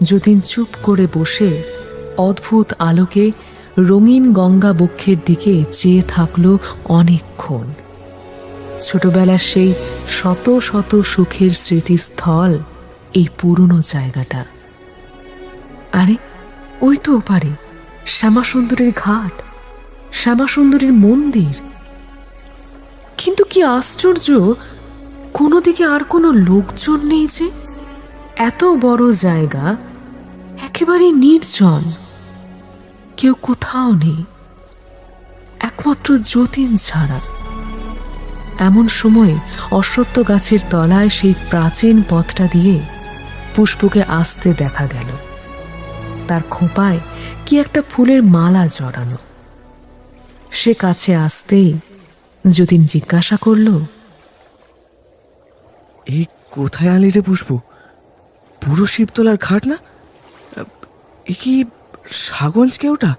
যতীন চুপ করে বসে অদ্ভুত আলোকে রঙিন গঙ্গা বক্ষের দিকে চেয়ে থাকল অনেকক্ষণ। ছোটবেলার সেই শত শত সুখের স্মৃতিস্থল এই পুরনো জায়গাটা। আরে ওই তো ওপারে শ্যামাসুন্দরীর ঘাট, শ্যামাসুন্দরীর মন্দির। কিন্তু কি আশ্চর্য, কোনো দিকে আর কোনো লোকজন নেই যে। এত বড় জায়গা একেবারে নির্জন, কেউ কোথাও নেই, একমাত্র যতীন ছাড়া। এমন সময় অশ্বত্থ গাছের তলায় সেই প্রাচীন পথটা দিয়ে পুষ্পকে আসতে দেখা গেল। তার খোঁপায় কি একটা ফুলের মালা জড়ানো। সে কাছে আসতেই যতীন জিজ্ঞাসা করল, এই কোথায় আনলি রে পুষ্প? পুরো শিবতলার ঘাট না? এ কি সাগঞ্জ কেউটা?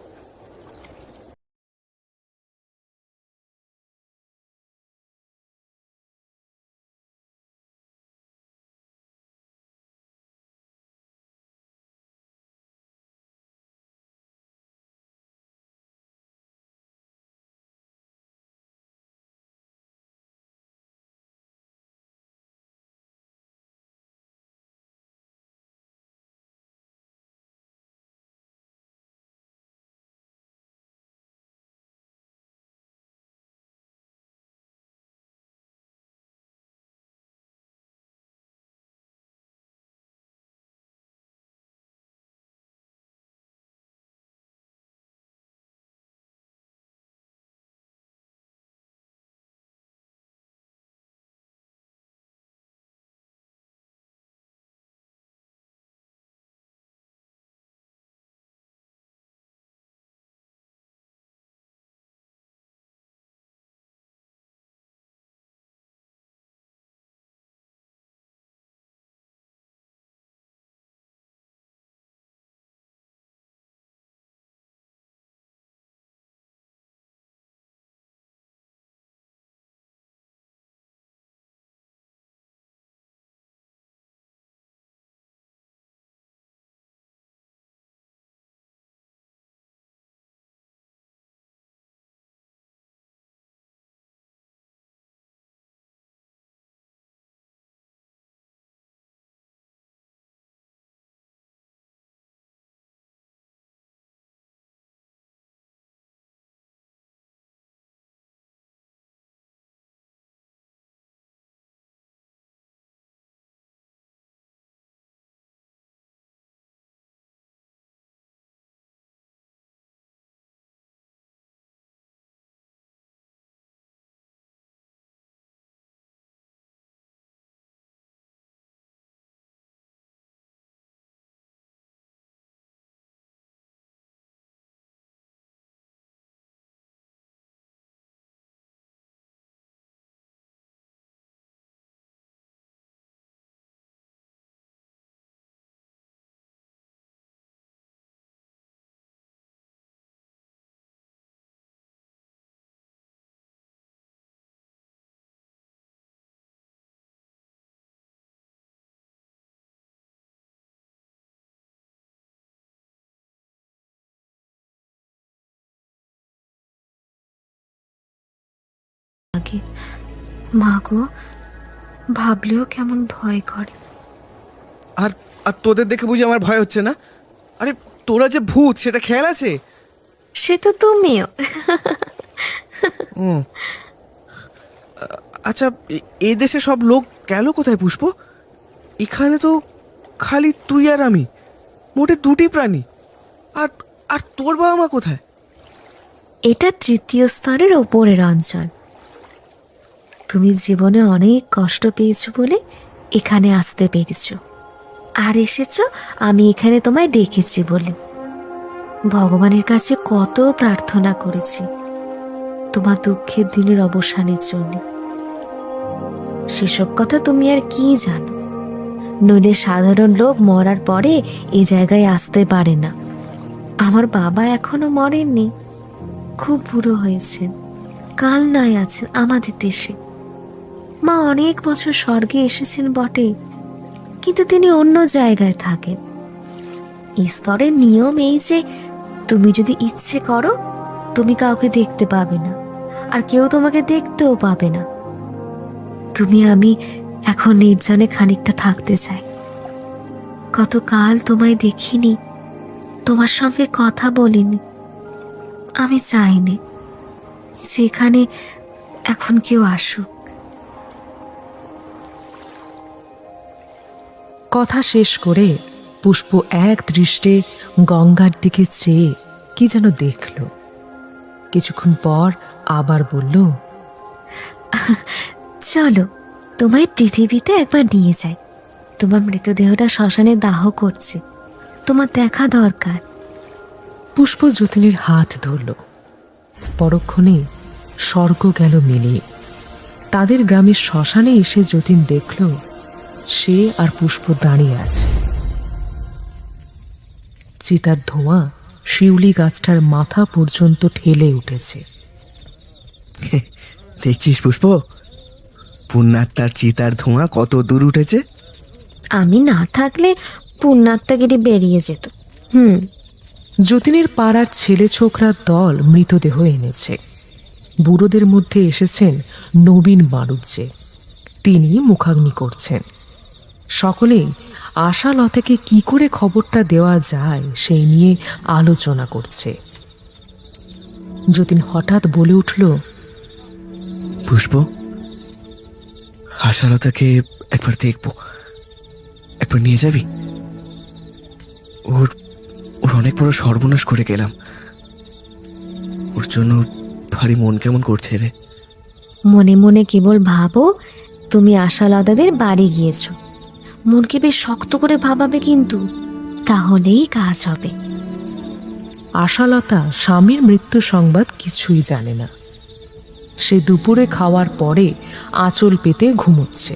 মা গো, ভাবলেও কেমন ভয় করে। আর আর তোদের দেখে বুঝি আমার ভয় হচ্ছে না? আরে তোরা যে ভূত সেটা খেয়াল আছে? সে তো তুমিও। আচ্ছা, এ দেশে সব লোক গেল কোথায় পুষ্প? এখানে তো খালি তুই আর আমি, মোটে দুটি প্রাণী। আর আর তোর বাবা মা কোথায়? এটা তৃতীয় স্তরের ওপরের অঞ্চল। তুমি জীবনে অনেক কষ্ট পেয়েছো বলে এখানে আসতে পেরেছ, আর এসেছ আমি এখানে তোমায় ডেকেছি বলে। ভগবানের কাছে কত প্রার্থনা করেছি তোমার দুঃখের দিনের অবসানের জন্য। সেসব কথা তুমি আর কি জানো? নইলে সাধারণ লোক মরার পরে এই জায়গায় আসতে পারে না। আমার বাবা এখনো মরেননি, খুব বুড়ো হয়েছেন, কালনায় আছেন আমাদের দেশে। মা অনেক বছর স্বর্গে এসেছেন বটে, কিন্তু তিনি অন্য জায়গায় থাকেন। এই স্তরের নিয়ম এই যে তুমি যদি ইচ্ছে করো তুমি কাউকে দেখতে পাবে না, আর কেউ তোমাকে দেখতেও পাবে না। তুমি আমি এখন নির্জনে খানিকটা থাকতে চাই। কতকাল তোমায় দেখিনি, তোমার সঙ্গে কথা বলিনি। আমি চাইনি যেখানে এখন কেউ আসুক। কথা শেষ করে পুষ্প এক দৃষ্টে গঙ্গার দিকে চেয়ে কি যেন দেখল। কিছুক্ষণ পর আবার বলল, চলো তোমায় পৃথিবীতে একবার নিয়ে যাই। তোমার মৃতদেহটা শ্মশানে দাহ করছে, তোমার দেখা দরকার। পুষ্প যতীনের হাত ধরল। পরক্ষণে স্বর্গ গেল মিলিয়ে। তাদের গ্রামের শ্মশানে এসে যতীন দেখল সে আর পুষ্প দাঁড়িয়ে আছে। চিতার ধোঁয়া শিউলি গাছটার মাথা পর্যন্ত ঠেলে উঠেছে। দেখছিস পুষ্প, পুণ্যাত্মার চিতার ধোঁয়া কত দূর উঠেছে। আমি না থাকলে পুণ্যাত্মাগিরি বেরিয়ে যেত। যতীনের পাড়ার ছেলে ছোকরার দল মৃতদেহ এনেছে। বুড়োদের মধ্যে এসেছেন নবীন বাড়ুজ্জে, তিনি মুখাগ্নি করছেন। সকলেই আশালতাকে কি করে খবরটা দেওয়া যায় সেই নিয়ে আলোচনা করছে। যতীন হঠাৎ বলে উঠল, পুষ্প, আশালতাকে একবার দেখবো, একবার নিয়ে যাবি? ওর ওর অনেক বড় সর্বনাশ করে গেলাম। ওর জন্য ভারী মন কেমন করছে রে। মনে মনে কেবল ভাবো তুমি আশালতাদের বাড়ি গিয়েছো। মনকে বেশ শক্ত করে ভাবাবে, কিন্তু তাহলেই কাজ হবে। আশালতা স্বামীর মৃত্যু সংবাদ কিছুই জানে না। সে দুপুরে খাওয়ার পরে আঁচল পেতে ঘুমোচ্ছে।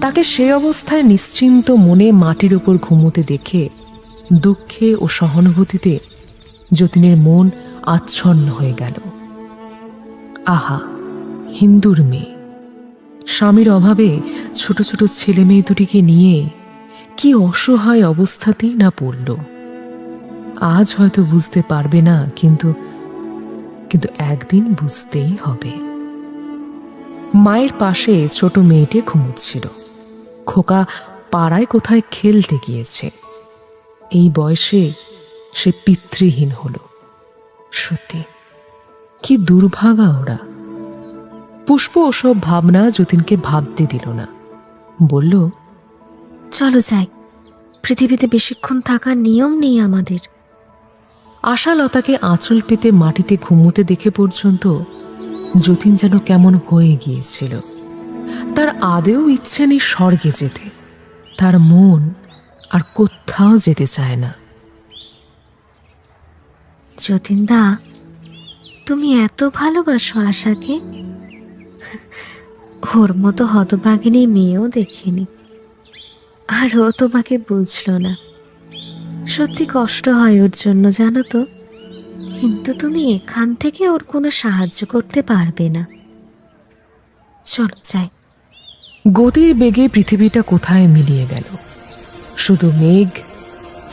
তাকে সে অবস্থায় নিশ্চিন্ত মনে মাটির উপর ঘুমোতে দেখে দুঃখে ও সহানুভূতিতে যতীনের মন আচ্ছন্ন হয়ে গেল। আহা, হিন্দুর মেয়ে, স্বামীর অভাবে ছোট ছোট ছেলে মেয়ে দুটিকে নিয়ে কি অসহায় অবস্থাতেই না পড়ল। আজ হয়তো বুঝতে পারবে না, কিন্তু কিন্তু একদিন বুঝতেই হবে। মায়ের পাশে ছোট মেয়েটি ঘুমোচ্ছিল। খোকা পাড়ায় কোথায় খেলতে গিয়েছে। এই বয়সে সে পিতৃহীন হলো। সত্যি কি দুর্ভাগা ওরা। পুষ্প ওসব ভাবনা যতীনকে ভাবতে দিল না। বলল, চলো যাই, পৃথিবীতে বেশিক্ষণ থাকার নিয়ম নেই আমাদের। আশালতাকে আঁচল পেতে মাটিতে ঘুমোতে দেখে পর্যন্ত যতীন যেন কেমন হয়ে গিয়েছিল। তার আদেও ইচ্ছে নেই স্বর্গে যেতে। তার মন আর কোথাও যেতে চায় না। যতীনদা, তুমি এত ভালোবাসো আশাকে? ওর মতো হতভাগিনী মেয়েও দেখিনি, আর ও তোমাকে বুঝলো না। সত্যি কষ্ট হয় ওর জন্য, জানো তো। কিন্তু তুমি এখান থেকে ওর কোনো সাহায্য করতে পারবে না। চলো যাই। গতির বেগে পৃথিবীটা কোথায় মিলিয়ে গেল। শুধু মেঘ,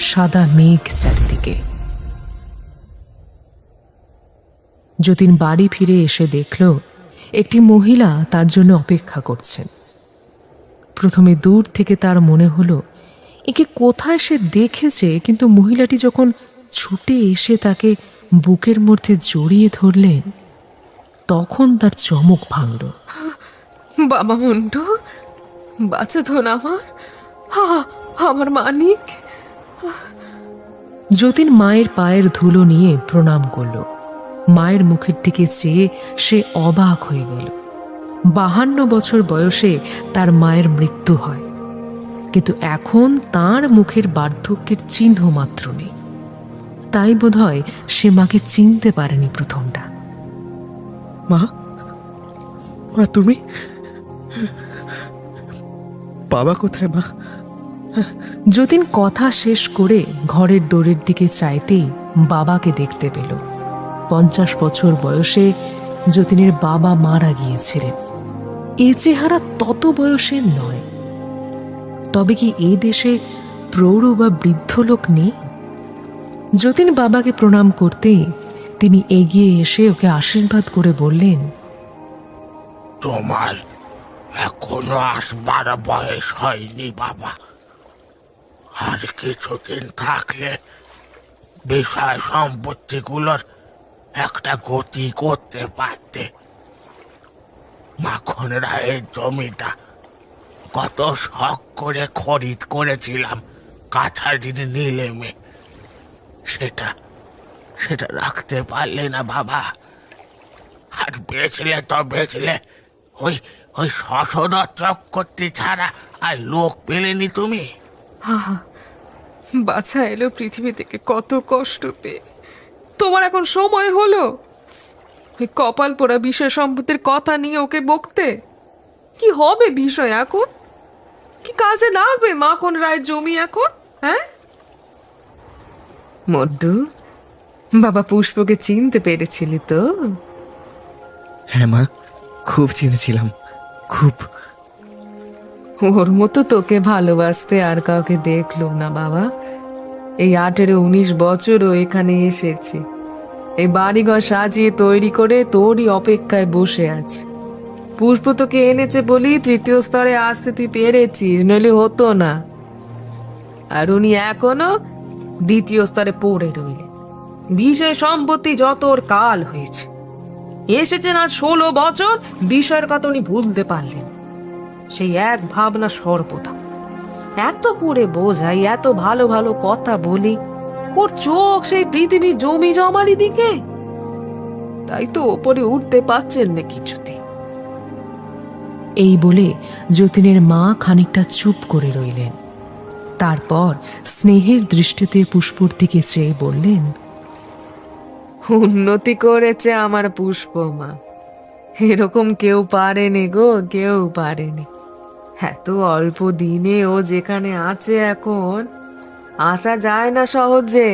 সাদা মেঘ চারিদিকে। যতীন বাড়ি ফিরে এসে দেখল একটি মহিলা তার জন্য অপেক্ষা করছেন। প্রথমে দূর থেকে তার মনে হলো একে কোথায় সে দেখেছে, কিন্তু মহিলাটি যখন ছুটে এসে তাকে বুকের মধ্যে জড়িয়ে ধরলেন তখন তার চমক ভাঙল। বাবা মন্টু, বাঁচা ধন আমার, আমার মানিক। যতীন মায়ের পায়ের ধুলো নিয়ে প্রণাম করল। মায়ের মুখের দিকে চেয়ে সে অবাক হয়ে গেল। 52 বছর বয়সে তার মায়ের মৃত্যু হয়, কিন্তু এখন তার মুখের বার্ধক্যের চিহ্ন মাত্র নেই। তাই বোধহয় সে মাকে চিনতে পারেনি প্রথমটা। মা, মা তুমি? বাবা কোথায় মা? যতীন কথা শেষ করে ঘরের দোরের দিকে চাইতেই বাবাকে দেখতে পেল। 50 বছর বয়সে যতীনের বাবা মারা গিয়েছিলেন। এ চেহারা তত বয়সের নয়। তবে কি এ দেশে প্রৌঢ় বা বৃদ্ধ লোক নেই? যতীন বাবাকে প্রণাম করতে তিনি এগিয়ে এসে ওকে আশীর্বাদ করে বললেন, তোমার এখনো আসবার বয়স হয়নি বাবা। আর কিছুদিন থাকলে বিষয় সম্পত্তিগুলোর একটা গতি করতে পারতে। মাখন রায়ের জমিটা কত শখ করে খরিদ করেছিলাম কাছারির নিলেমে, সেটা সেটা রাখতে পারলে না বাবা। আর বেচলে তো বেচলে ওই ওই শশধর চক্রবর্তী ছাড়া আর লোক পেলেনি তুমি। বাছা এলো পৃথিবী থেকে কত কষ্ট পেয়ে, তোমার এখন সময় হলো ওই কপাল পোড়া বিষয় সম্পত্তির কথা নিয়ে ওকে বকতে? কি হবে বিষয় এখন? কি কাজে লাগবে মাখন রায়ের জমি এখন? হ্যাঁ মড্ডু, বাবা পুষ্পকে চিনতে পেরেছিলি তো? হ্যাঁ মা, খুব চিনেছিলাম, খুব। ওর মতো তোকে ভালোবাসতে আর কাউকে দেখলুম না বাবা। এই 18-19 বছরও এখানে এসেছি, এই বাড়িঘর সাজিয়ে তৈরি করে তোরই অপেক্ষায় বসে আছে। পুষ্প তোকে এনেছে বলি তৃতীয় স্তরে আসতে তুই পেরেছিস, নইলে হতো না। আর উনি এখনো দ্বিতীয় স্তরে পড়ে রইলেন। বিষয় সম্পত্তি যত ওর কাল হয়েছে, এসেছেন আর 16 বছর, বিষয়ের কথা উনি ভুলতে পারলেন। সেই এক ভাবনা সর্বদা। এত করে বোঝাই, এত ভালো ভালো কথা বলি, ওর চোখ সেই পৃথিবীর জমি জমারি দিকে। তাই তো ওপরে উঠতে পারছেন না কিছুতে। এই বলে যতীনের মা খানিকটা চুপ করে রইলেন। তারপর স্নেহের দৃষ্টিতে পুষ্পর দিকে চেয়ে বললেন, উন্নতি করেছে আমার পুষ্পমা, এরকম কেউ পারেনি গো, কেউ পারেনি। এত অল্প দিনে ও যেখানে আছে এখন, আসা যায় না সহজে।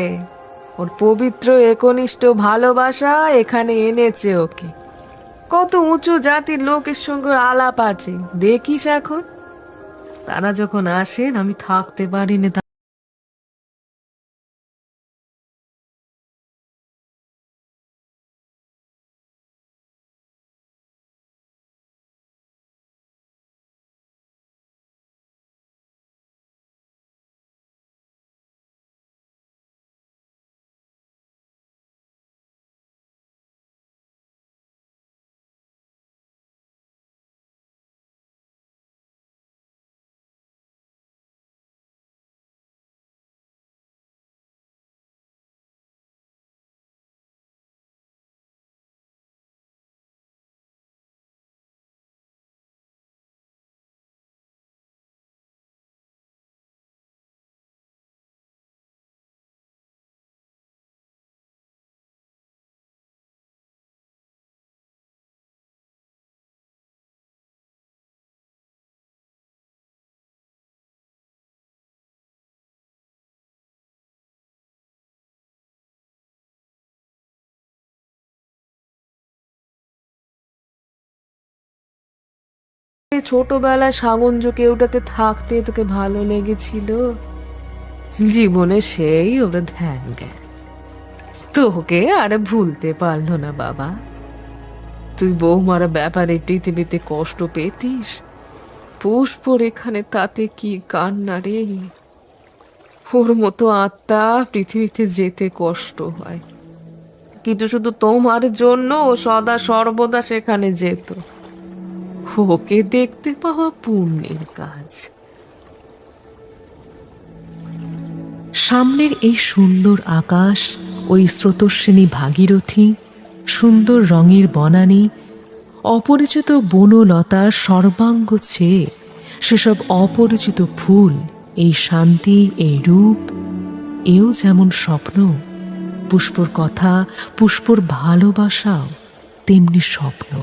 ওর পবিত্র একনিষ্ঠ ভালোবাসা এখানে এনেছে ওকে। কত উঁচু জাতির লোকের সঙ্গে আলাপ আছে দেখিস এখন। তারা যখন আসেন আমি থাকতে পারি না। ছোটবেলায় সাগঞ্জ কেউটাতে থাকতে তোকে ভালো লেগেছিল, জীবনে সেই ওরা ধ্যান জ্ঞান তোকে আর ভুলতে পারলো না বাবা। তুই বৌমার ব্যাপারে পৃথিবীতে কষ্ট পেতিস, পুষ্পর এখানে তাতে কি কান্না রে। ওর মতো আত্মা পৃথিবীতে যেতে কষ্ট হয়, কিন্তু শুধু তোমার জন্য ও সদা সর্বদা সেখানে যেত। ওকে দেখতে পাওয়া পুণ্যের কাজ। সামনের এই সুন্দর আকাশ, ওই স্রোতস্বিনী ভাগীরথী, সুন্দর রঙের বনানী, অপরিচিত বনলতার সর্বাঙ্গ ছেয়ে সেসব অপরিচিত ফুল, এই শান্তি, এই রূপ, এও যেমন স্বপ্ন। পুষ্পর কথা, পুষ্পর ভালোবাসাও তেমনি স্বপ্ন।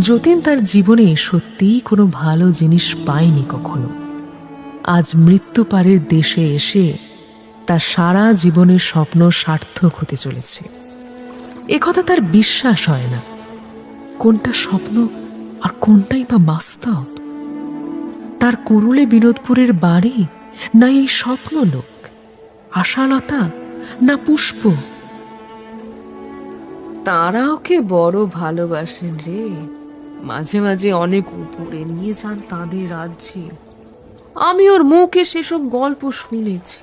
যতীন তার জীবনে সত্যিই কোনো ভালো জিনিস পায়নি কখনো। আজ মৃত্যু পারের দেশে এসে তার সারা জীবনের স্বপ্ন সার্থক হতে চলেছে। একথা তার বিশ্বাস হয় না। কোনটা স্বপ্ন আর কোনটাই বা বাস্তব। তার কুরুলে বিনোদপুরের বাড়ি না এই স্বপ্ন লোক, আশালতা না পুষ্প? তারা ওকে বড় ভালোবাসেন রে, মাঝে মাঝে অনেক উপরে নিয়ে যান তাদের রাজ্যে। আমি ওর মুখে সেসব গল্প শুনেছি।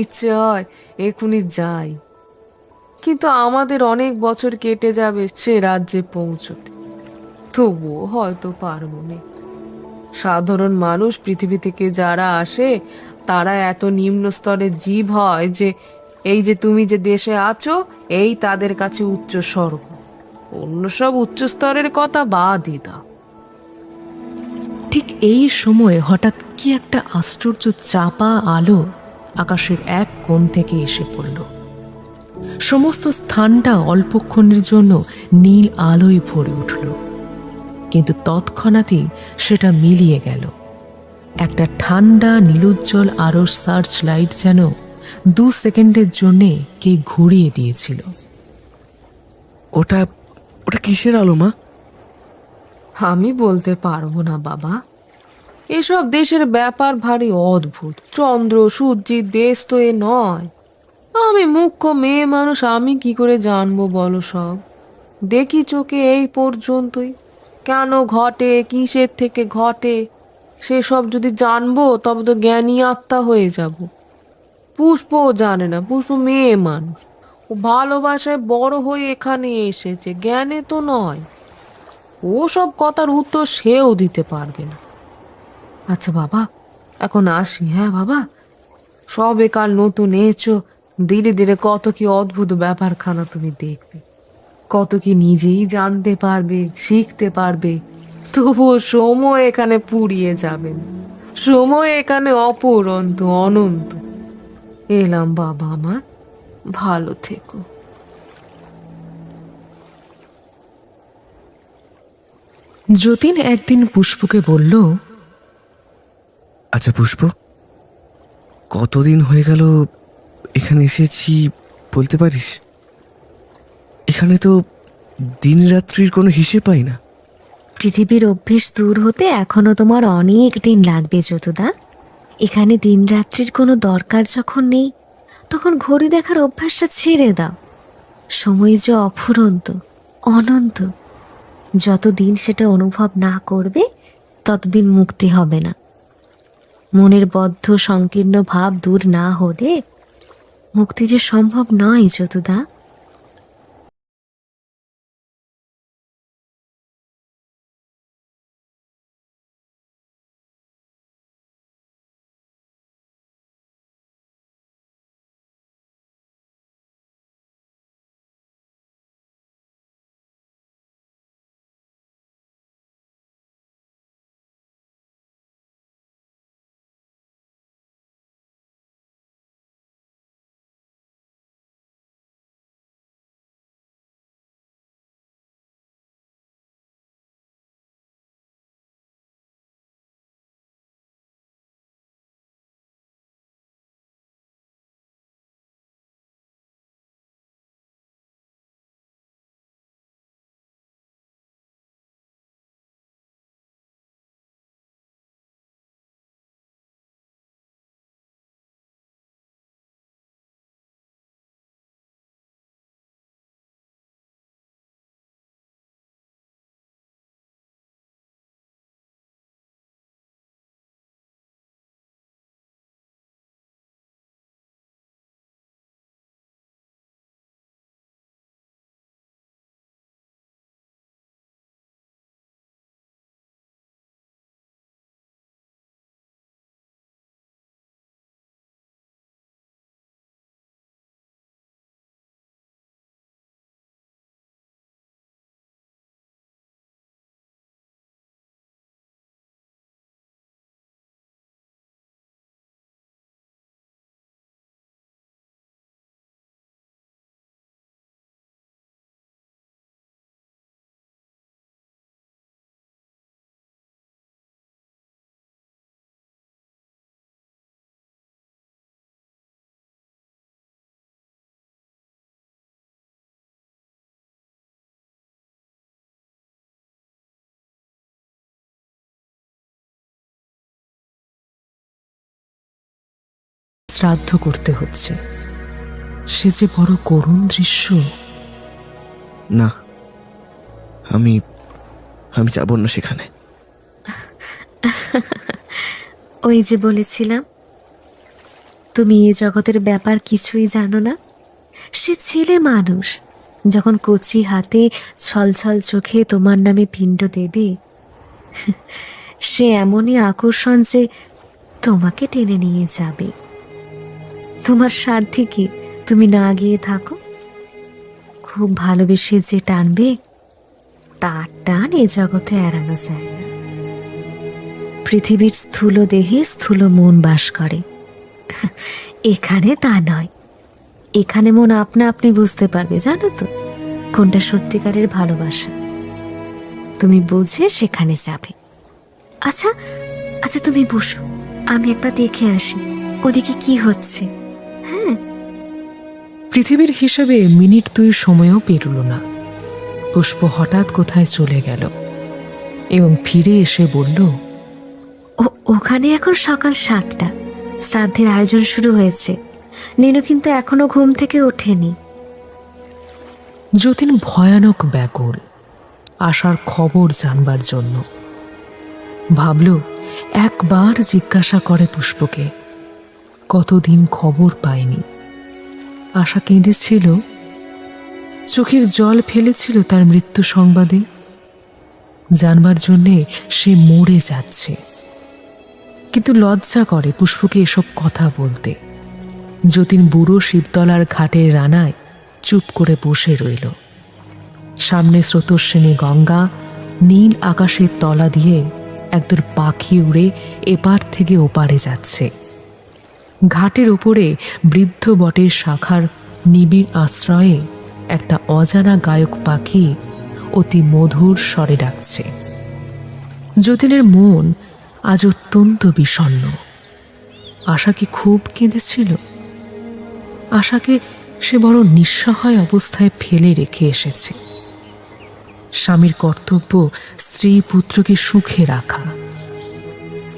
ইচ্ছে হয় এখনই যাই, কিন্তু আমাদের অনেক বছর কেটে যাবে সে রাজ্যে পৌঁছতে। তবুও হয়তো পারবো না। সাধারণ মানুষ পৃথিবী থেকে যারা আসে তারা এত নিম্ন স্তরের জীব হয় যে এই যে তুমি যে দেশে আছো এই তাদের কাছে উচ্চ স্বর্গ। অন্য সব উচ্চ স্তরের কথা বাদই দাও। ঠিক এই সময়ে হঠাৎ কি একটা আশ্চর্য চাপা আলো আকাশের এক কোণ থেকে এসে পড়ল। সমস্ত স্থানটা অল্পক্ষণের জন্য নীল আলোয় ভরে উঠল, কিন্তু তৎক্ষণাৎই সেটা মিলিয়ে গেল। একটা ঠান্ডা নীলোজ্জ্বল আরো সার্চ লাইট যেন 2 সেকেন্ডের জন্যে কে ঘুরিয়ে দিয়েছিল। ওটা ওটা কিসের আলো মা? আমি বলতে পারবো না বাবা, এসব দেশের ব্যাপার ভারী অদ্ভুত। চন্দ্র সূর্যের দেশ তো এ নয়। আমি মুখ্য মেয়ে মানুষ, আমি কি করে জানবো বলো সব? দেখি চোখে এই পর্যন্তই। কেন ঘটে, কিসের থেকে ঘটে, সেসব যদি জানবো তবে তো জ্ঞানী আত্মা হয়ে যাব। পুষ্পও জানে না, পুষ্প মেয়ে মানুষ, ও ভালোবাসায় বড় হয়ে এখানে এসেছে, জ্ঞানে তো নয়। ও সব কথার উত্তর সেও দিতে পারবে না। আচ্ছা বাবা, এখন আসি। হ্যাঁ বাবা, সবে কাল নতুন এসেছো, ধীরে ধীরে কত কি অদ্ভুত ব্যাপারখানা তুমি দেখবে, কত কি নিজেই জানতে পারবে, শিখতে পারবে। তবুও সময় এখানে পুড়িয়ে যাবেন, সময় এখানে অপুরন্ত, অনন্ত। এলাম বাবা আমার, ভালো থেকো। যতীন একদিন পুষ্পকে বলল, আচ্ছা পুষ্প, কতদিন হয়ে গেল এখানে এসেছি বলতে পারিস? এখানে তো দিন রাত্রির কোনো হিসেব পাই না। পৃথিবীর অভ্যেস দূর হতে এখনো তোমার অনেক দিন লাগবে যতুদা। এখানে দিনরাত্রির কোনো দরকার যখন নেই, তখন ঘড়ি দেখার অভ্যাসটা ছেড়ে দাও। সময় যে অফুরন্ত, অনন্ত। যতদিন সেটা অনুভব না করবে ততদিন মুক্তি হবে না। মনের বদ্ধ সংকীর্ণ ভাব দূর না হলে মুক্তি যে সম্ভব নয় যতুদা। শ্রাদ্ধ করতে হচ্ছে। সে যে বড় করুণ দৃশ্য। না, আমি আমি যাব না সেখানে। ওই যে বলেছিলাম, তুমি এই জগতের ব্যাপার কিছুই জানো না। সে ছেলে মানুষ যখন কচি হাতে ছলছল চোখে তোমার নামে পিণ্ড দেবে, সে এমনই আকর্ষণ যে তোমাকে টেনে নিয়ে যাবে। তোমার সাধ্যে কি তুমি না গিয়ে থাকো? খুব ভালোবেসে যে টানবে, তার টান এ জগতে এড়ানো যায় না। পৃথিবীর স্থূল দেহে স্থূল মন বাস করে, এখানে তা নয়। এখানে মন আপনা আপনি বুঝতে পারবে, জানো তো, কোনটা সত্যিকারের ভালোবাসা। তুমি বুঝে সেখানে যাবে। আচ্ছা আচ্ছা, তুমি বসো, আমি একবার দেখে আসি ওদিকে কি হচ্ছে। হ্যাঁ। পৃথিবীর হিসেবে মিনিট 2 সময়ও পেরুল না। পুষ্প হঠাৎ কোথায় চলে গেল এবং ফিরে এসে বলল, ওখানে এখন সকাল 7টা, শ্রাদ্ধের আয়োজন শুরু হয়েছে। নীলু কিন্তু এখনো ঘুম থেকে ওঠেনি। যতীন ভয়ানক ব্যাকুল আশার খবর জানবার জন্য। ভাবল একবার জিজ্ঞাসা করে পুষ্পকে, কতদিন খবর পায়নি। আশা কেঁদেছিল, চোখের জল ফেলেছিল তার মৃত্যু সংবাদে। জানবার জন্যে সে মরে যাচ্ছে, কিন্তু লজ্জা করে পুষ্পকে এসব কথা বলতে। যতীন বুড়ো শিবতলার ঘাটের রানায় চুপ করে বসে রইল। সামনে স্রোতস্বিনী গঙ্গা, নীল আকাশের তলা দিয়ে একদল পাখি উড়ে এপার থেকে ওপারে যাচ্ছে। ঘাটের উপরে বৃদ্ধ বটের শাখার নিবিড় আশ্রয়ে একটা অজানা গায়ক পাখি অতি মধুর স্বরে ডাকছে। যতীনের মন আজ অত্যন্ত বিষণ্ণ। আশা কি খুব কেঁদেছিল? আশাকে সে বড় নিঃসহায় অবস্থায় ফেলে রেখে এসেছে। স্বামীর কর্তব্য স্ত্রী পুত্রকে সুখে রাখা,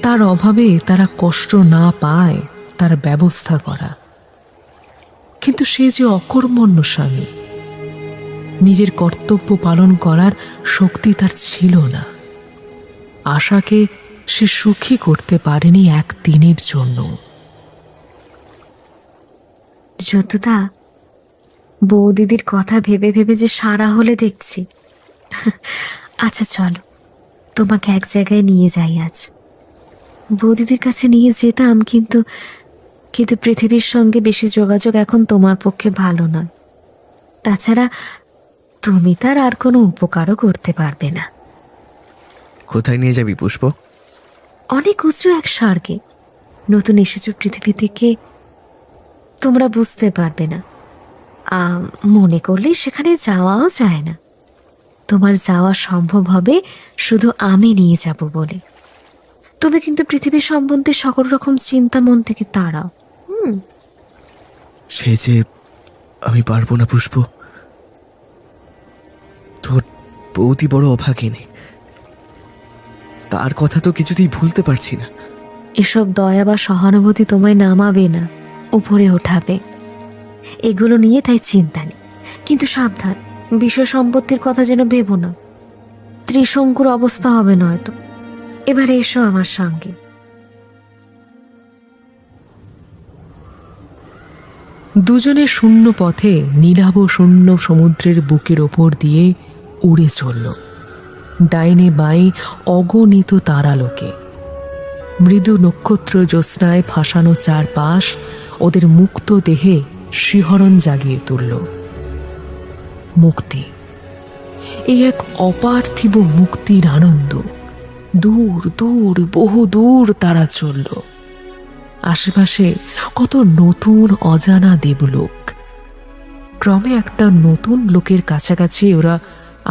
তার অভাবে তারা কষ্ট না পায় তার ব্যবস্থা করা। কিন্তু সে যে অকর্মণ্য স্বামী, নিজের কর্তব্য পালন করার শক্তি তার ছিল না। আশাকে সে সুখী করতে পারেনি একদিনের জন্য। যতুদা, বৌদিদির কথা ভেবে ভেবে যে সারা হলে দেখছি। আচ্ছা চলো, তোমাকে এক জায়গায় নিয়ে যাই আজ। বৌদিদির কাছে নিয়ে যেতাম, কিন্তু পৃথিবীর সঙ্গে বেশি যোগাযোগ এখন তোমার পক্ষে ভালো নয়। তাছাড়া তুমি তার আর কোনো উপকারও করতে পারবে না। কোথায় নিয়ে যাবি পুষ্প? অনেক উঁচু এক স্বর্গে। নতুন এসেছো পৃথিবী থেকে, তোমরা বুঝতে পারবে না। মনে করলে সেখানে যাওয়াও যায় না। তোমার যাওয়া সম্ভব হবে শুধু আমি নিয়ে যাব বলে। তবে কিন্তু পৃথিবীর সম্বন্ধে সকল রকম চিন্তা মন থেকে তাড়াও। সে যে আমি পারবো না পুষ্প। তোর বৌদি বড় অভাগিনী, তার কথা তো কিছুতেই ভুলতে পারছি না। এসব দয়া বা সহানুভূতি তোমায় নামাবে না, উপরে ওঠাবে। এগুলো নিয়ে তাই চিন্তা নেই। কিন্তু সাবধান, বিষয় সম্পত্তির কথা যেন ভেবো না। ত্রিশঙ্কুর অবস্থা হবে নয়তো। এবার এসো আমার সঙ্গে। দুজনে শূন্য পথে নীলাভ শূন্য সমুদ্রের বুকের ওপর দিয়ে উড়ে চলল। ডাইনে বাঁয়ে অগণিত তারালোকে, মৃদু নক্ষত্র জ্যোৎস্নায় ফাঁসানো চারপাশ ওদের মুক্ত দেহে শিহরণ জাগিয়ে তুলল। মুক্তি, এই এক অপার্থিব মুক্তির আনন্দ। দূর দূর বহু দূর তারা চলল। আশেপাশে কত নতুন অজানা দেবলোক। ক্রমে একটা নতুন লোকের কাছাকাছি ওরা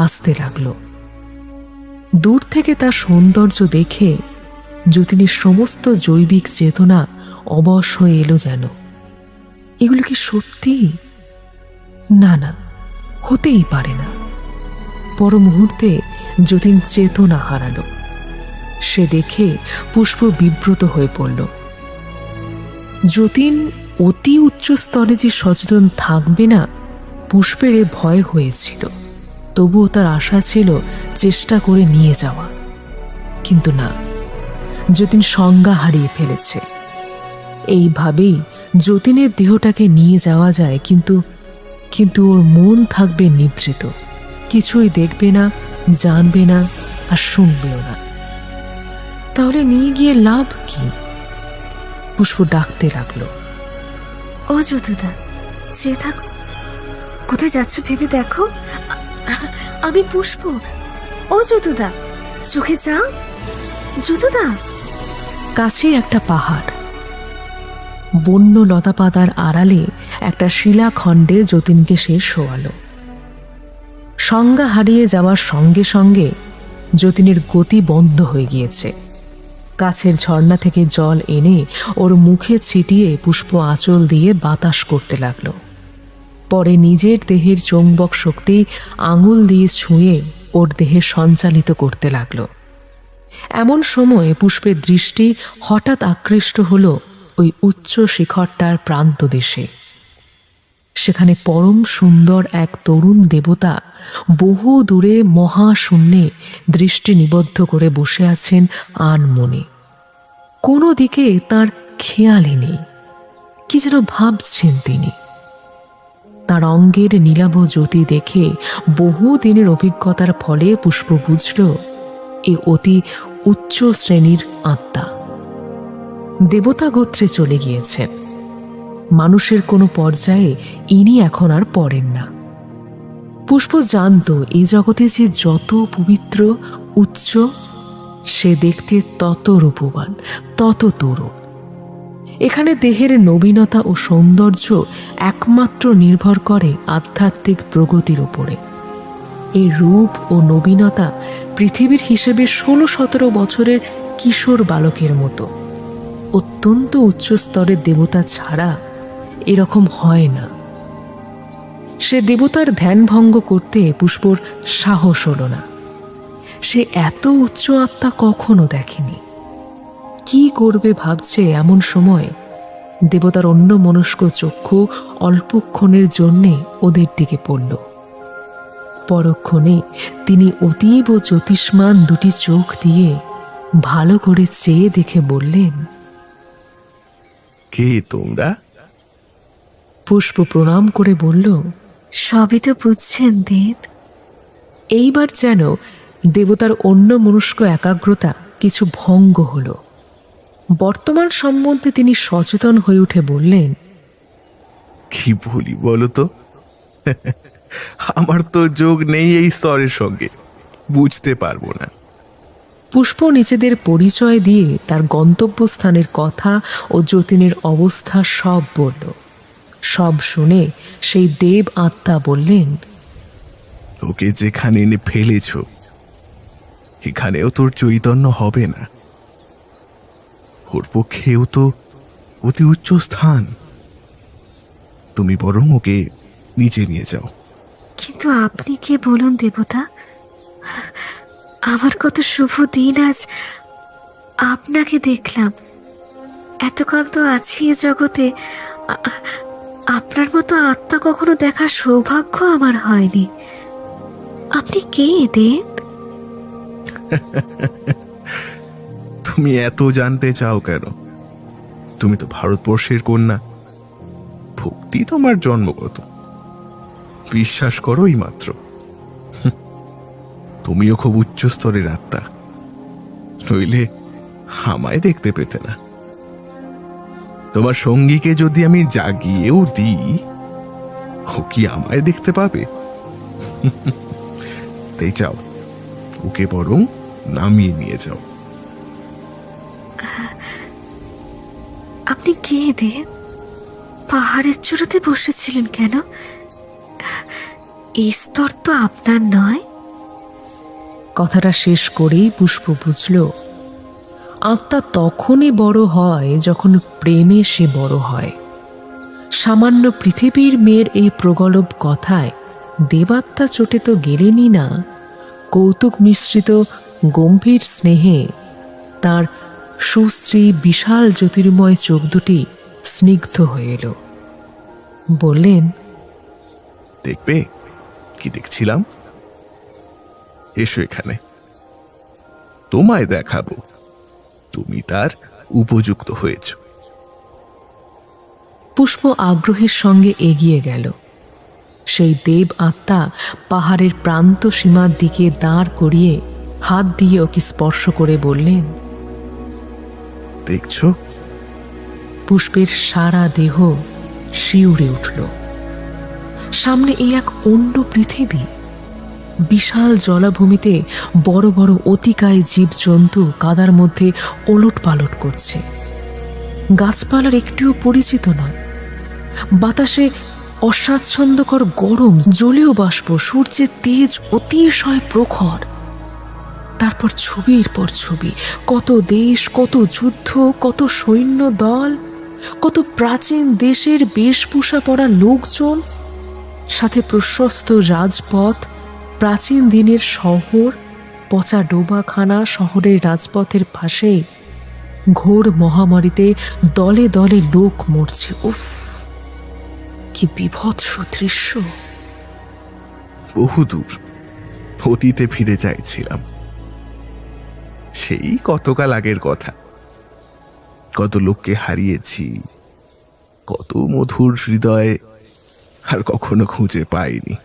আসতে লাগলো। দূর থেকে তার সৌন্দর্য দেখে যতীনের সমস্ত জৈবিক চেতনা অবশ হয়ে এলো যেন। এগুলো কি সত্যি? না না, হতেই পারে না। পর মুহূর্তে যতীন চেতনা হারালো। সে দেখে পুষ্প বিব্রত হয়ে পড়ল। যতীন অতি উচ্চ স্তরে যে সচেতন থাকবে না, পুষ্পের এ ভয় হয়েছিল। তবুও তার আশা ছিল চেষ্টা করে নিয়ে যাওয়া। কিন্তু না, যতীন সংজ্ঞা হারিয়ে ফেলেছে। এইভাবেই যতীনের দেহটাকে নিয়ে যাওয়া যায়, কিন্তু ওর মন থাকবে নিদ্রিত, কিছুই দেখবে না, জানবে না, আর শুনবেও না। তাহলে নিয়ে গিয়ে লাভ কি? পুষ্প ডাকতে লাগলো, ও যদুদা, চেয়ে থাকো। কোথায় যাচ্ছ ভেবে দেখো। আমি পুষ্প। ও যদুদা, চোখে যাও। যদুদা। কাছেই একটা পাহাড়, বন্য লতাপাতার আড়ালে একটা শিলাখণ্ডে যতীনকে সে শোয়ালো। সংজ্ঞা হারিয়ে যাওয়ার সঙ্গে সঙ্গে যতীনের গতি বন্ধ হয়ে গিয়েছে। কাছের ঝর্ণা থেকে জল এনে ওর মুখে ছিটিয়ে পুষ্প আঁচল দিয়ে বাতাস করতে লাগলো। পরে নিজের দেহের চৌম্বক শক্তি আঙুল দিয়ে ছুঁয়ে ওর দেহে সঞ্চালিত করতে লাগলো। এমন সময় পুষ্পের দৃষ্টি হঠাৎ আকৃষ্ট হলো ওই উচ্চ শিখরটার প্রান্তদেশে। সেখানে পরম সুন্দর এক তরুণ দেবতা বহু দূরে মহাশূন্যে দৃষ্টি নিবদ্ধ করে বসে আছেন আনমনে। কোনো দিকে তার খেয়ালই নেই, কি যেন ভাবছেন তিনি। তার অঙ্গের নীলাভ জ্যোতি দেখে বহু দিনের অভিজ্ঞতার ফলে পুষ্প বুঝল এ অতি উচ্চ শ্রেণীর আত্মা। দেবতা গোত্রে চলে গিয়েছেন। মানুষের কোনো পর্যায়ে ইনি এখন আর পড়েন না। পুষ্প জানত এই জগতে যে যত পবিত্র, উচ্চ, সে দেখতে তত রূপবান, তত তরুণ। এখানে দেহের নবীনতা ও সৌন্দর্য একমাত্র নির্ভর করে আধ্যাত্মিক প্রগতির উপরে। এই রূপ ও নবীনতা পৃথিবীর হিসেবে 16-17 বছরের কিশোর বালকের মতো। অত্যন্ত উচ্চ স্তরের দেবতা ছাড়া এরকম হয় না। সে দেবতার ধ্যান ভঙ্গ করতে পুষ্পর সাহস হল না। সে এত উচ্চ আত্মা কখনো দেখেনি। কি করবে ভাবছে এমন সময় দেবতার অন্য মনস্ক চক্ষু অল্পক্ষণের জন্যে ওদের দিকে পড়ল। পরক্ষণে তিনি অতীব জ্যোতিষ্মান দুটি চোখ দিয়ে ভালো করে চেয়ে দেখে বললেন, কে তোমরা? পুষ্প প্রণাম করে বলল, সবই তো বুঝছেন দেব। এইবার যেন দেবতার অন্য মনস্ক একাগ্রতা কিছু ভঙ্গ হল। বর্তমান সম্বন্ধে তিনি সচেতন হয়ে উঠে বললেন, কি বলি বলো তো? আমার তো যোগ নেই এই স্তরের সঙ্গে, বুঝতে পারবো না। পুষ্প নিজেদের পরিচয় দিয়ে তার গন্তব্যস্থানের কথা ও যতীনের অবস্থা সব বলল। সব শুনে সেই দেব আত্মা বললেন, তোকে যেখানে এনে ফেলেছ এখানেও তোর চৈতন্য হবে না। ওর পক্ষেও তো অতি উচ্চ স্থান। তুমি বরং ওকে নিচে নিয়ে যাও। কিন্তু আপনি কে বলুন দেবতা? আমার কত শুভ দিন আজ আপনাকে দেখলাম। এতকাল তো আছি এ জগতে, আপনার মতো আত্মা কখনো দেখার সৌভাগ্য আমার হয়নি। আপনি কে দেব? তুমি এত জানতে চাও কেন? তুমি তো ভারতবর্ষের কন্যা। ভক্তি তোমার জন্মগত, বিশ্বাস করো এই মাত্র। তুমিও খুব উচ্চ স্তরের আত্মা, নইলে আমায় দেখতে পেতে না। তোমার সঙ্গীকে যদি আমি জাগিয়েও দিই, ও কি আমায় দেখতে পাবে? তাই চাও ওকে বরং নামিয়ে নিয়ে যাও। আপনি কে দেব? পাহাড়ের চূড়াতে বসেছিলেন কেন? এই স্তর তো আপনার নয়। কথাটা শেষ করেই পুষ্প বুঝল আত্মা তখনই বড় হয় যখন প্রেমে সে বড় হয়। সামান্য পৃথিবীর মেয়ের এই প্রগল্ভ কথায় দেবাত্মা চটে তো গেলেনই না, কৌতুক মিশ্রিত গম্ভীর স্নেহে তার সুশ্রী বিশাল জ্যোতির্ময় চোখ দুটি স্নিগ্ধ হয়ে এলো। বললেন, দেখবে কি দেখছিলাম? এসো এখানে, তোমায় দেখাবো তুমি তার উপযুক্ত হয়েছ। পুষ্প আগ্রহের সঙ্গে এগিয়ে গেল। সেই দেব আত্মা পাহাড়ের প্রান্ত সীমার দিকে দাঁড় করিয়ে হাত দিয়ে ওকে স্পর্শ করে বললেন। দেখছো? পুষ্পের সারা দেহ শিউরে উঠল। সামনে এই এক অন্য পৃথিবী। বিশাল জলাভূমিতে বড় বড় অতিকায় জীবজন্তু কাদার মধ্যে ওলট পালট করছে। গাছপালার একটিও পরিচিত নয়। বাতাসে অস্বাচ্ছন্দ্যকর গরম, জলীয় বাষ্প, সূর্যের তেজ অতিশয় প্রখর। তারপর ছবির পর ছবি, কত দেশ, কত যুদ্ধ, কত সৈন্য দল, কত প্রাচীন দেশের বেশভূষা পরা লোকজন, সাথে প্রশস্ত রাজপথ, প্রাচীন দিনের শহর, পচা ডোবাখানা, শহরের রাজপথের পাশে ঘোর মহামারীতে দলে দলে লোক মরছে। উফ, কি বিভৎস দৃশ্য! বহুদূর অতীতে ফিরে যাইছিলাম। সেই কতকাল আগের কথা। কত লোককে হারিয়েছি, কত মধুর হৃদয় আর কখনো খুঁজে পাইনি।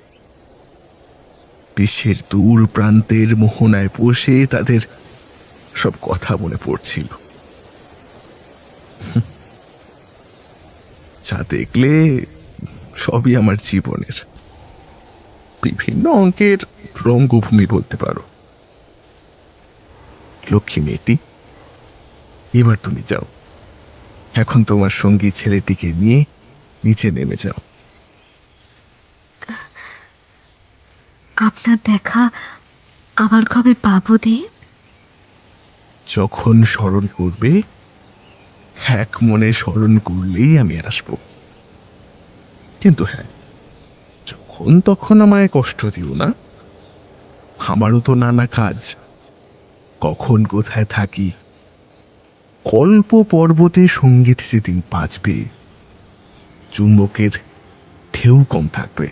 বিশ্বের দূর প্রান্তের মোহনায় বসে তাদের সব কথা মনে পড়ছিল। যা দেখলে সবই আমার জীবনের বিভিন্ন অঙ্কের রঙ্গভূমি বলতে পারো। লক্ষ্মী মেয়েটি, এবার তুমি যাও। এখন তোমার সঙ্গী ছেলেটিকে নিয়ে নিচে নেমে যাও। আপনার দেখা আবার কবে পাবো দেব? যখন স্মরণ করবে, এক মনে স্মরণ করলেই আমি আসবো। কিন্তু হ্যাঁ, যখন তখন আমায় কষ্ট দিও না। আমারও তো নানা কাজ। কখন কোথায় থাকি, কল্প পর্বতে সঙ্গীত যেদিন বাজবে, চুম্বকের ঢেউ কম থাকবে,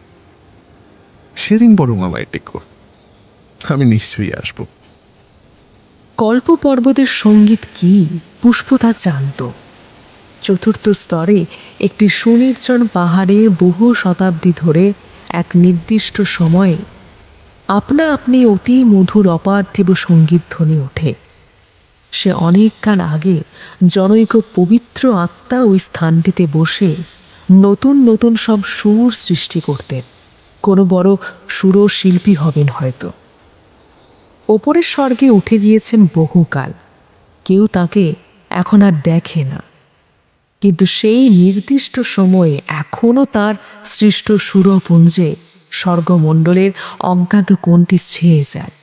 সেদিন বরং আমায় ডেকো। আমি নিশ্চয়ই আসবো। কল্প পর্বতের সঙ্গীত কি পুষ্প তা জানত। চতুর্থ স্তরে একটি সুনির্জন পাহাড়ে বহু শতাব্দী ধরে এক নির্দিষ্ট সময়ে আপনা আপনি অতি মধুর অপার্থিব সঙ্গীত ধ্বনি ওঠে। সে অনেককাল আগে জনৈক পবিত্র আত্মা ওই স্থানটিতে বসে নতুন নতুন সব সুর সৃষ্টি করতেন। কোনো বড় সুরশিল্পী হবেন হয়তো। ওপরের স্বর্গে উঠে গিয়েছেন বহুকাল, কেউ তাকে এখন আর দেখে না। কিন্তু সেই নির্দিষ্ট সময়ে এখনো তার সৃষ্ট সুরপুঞ্জে স্বর্গমণ্ডলের অজ্ঞাত কোণটি ছেয়ে যায়।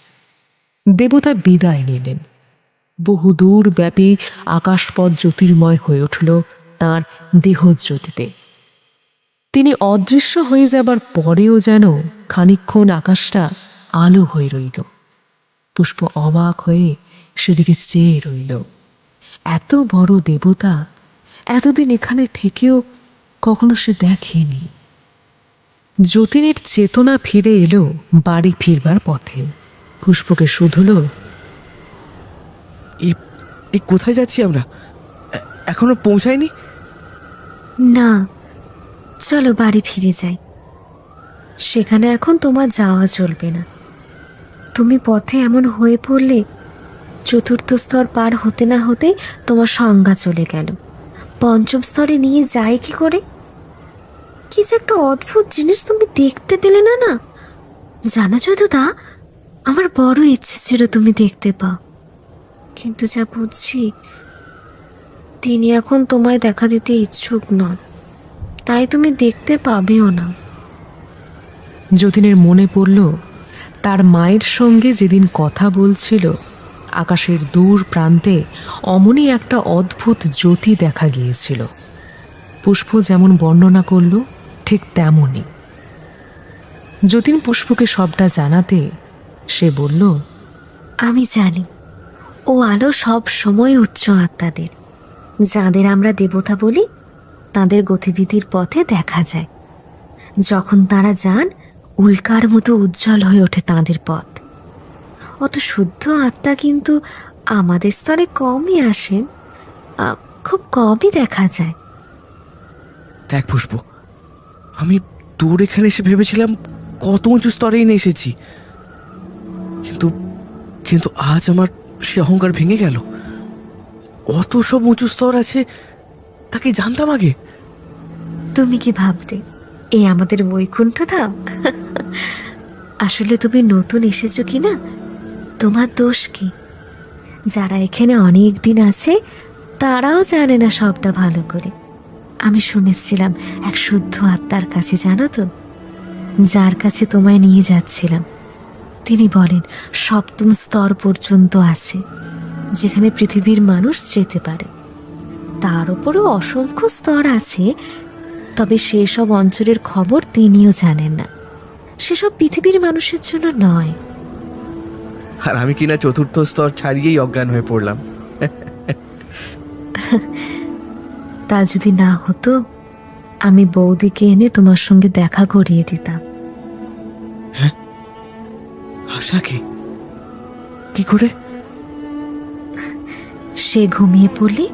দেবতা বিদায় নিলেন। বহুদূর ব্যাপী আকাশপথ জ্যোতির্ময় হয়ে উঠল তাঁর দেহজ্যোতিতে। তিনি অদৃশ্য হয়ে যাবার পরেও যেন খানিকক্ষণ আকাশটা আলো হয়ে রইল। পুষ্প অবাক হয়ে সেদিকে চেয়ে রইল। এত বড় দেবতা এতদিন এখানে থেকেও কখনো সে দেখেনি। যতীনের চেতনা ফিরে এলো বাড়ি ফিরবার পথে। পুষ্পকে শুধল, এই কোথায় যাচ্ছি আমরা? এখনো পৌঁছায়নি? না, চলো বাড়ি ফিরে যাই। সেখানে এখন তোমার যাওয়া চলবে না। তুমি পথে এমন হয়ে পড়লে চতুর্থ স্তর পার হতে না হতে তোমার সংজ্ঞা চলে গেল। পঞ্চম স্তরে নিয়ে যায় কি করে? কি যে একটা অদ্ভুত জিনিস তুমি দেখতে পেলে না? না জানো যদুদা, আমার বড় ইচ্ছে ছিল তুমি দেখতে পাও, কিন্তু যা বুঝছি তিনি এখন তোমায় দেখা দিতে ইচ্ছুক নন, তাই তুমি দেখতে পাবেও না। যতীনের মনে পড়ল তার মায়ের সঙ্গে যেদিন কথা বলছিল, আকাশের দূর প্রান্তে অমনি একটা অদ্ভুত জ্যোতি দেখা গিয়েছিল। পুষ্প যেমন বর্ণনা করল ঠিক তেমনই। যতীন পুষ্পকে সবটা জানাতে সে বলল, আমি জানি ও আলো সব সময় উচ্চ আত্মাদের, যাদের আমরা দেবতা বলি, তাদের গতিবিধির পথে দেখা যায়। যখন তারা যান, উল্কার মতো উজ্জ্বল হয়ে ওঠে তাদের পথ। অত শুদ্ধ আত্মা কিন্তু আমাদের স্তরে কমই আসেন, খুব কমই দেখা যায়। দেখ পুষ্প, আমি তোর এখানে এসে ভেবেছিলাম কত উঁচু স্তরেই নিয়ে এসেছি, কিন্তু কিন্তু আজ আমার সে অহংকার ভেঙে গেল। অত সব উঁচু স্তর আছে, তাকে জানতাম আগে। তুমি কি ভাবতে এই আমাদের বৈকুণ্ঠ ধাম? আসলে তুমি নতুন এসেছো কি না, তোমার দোষ কি? যারা এখানে অনেক দিন আছে তারাও জানে না সবটা ভালো করে। আমি শুনেছিলাম এক শুদ্ধ আত্মার কাছে, জানো তো, যার কাছে তোমায় নিয়ে যাচ্ছিলাম, তিনি বলেন 7ম স্তর পর্যন্ত আছে, যেখানে পৃথিবীর মানুষ যেতে পারে। তার উপরও অসংখ্য স্তর আছে, তবে সেসব অঞ্চলের খবর তিনিও জানেন না। সেসব পৃথিবীর মানুষের জন্য নয়। আর আমি কিনা 4র্থ স্তর ছাড়িয়েই অজ্ঞান হয়ে পড়লাম। তা যদি না হতো, আমি বৌদিকে এনে তোমার সঙ্গে দেখা করিয়ে দিতাম। আশাকে কি করে? সে ঘুমিয়ে পড়লে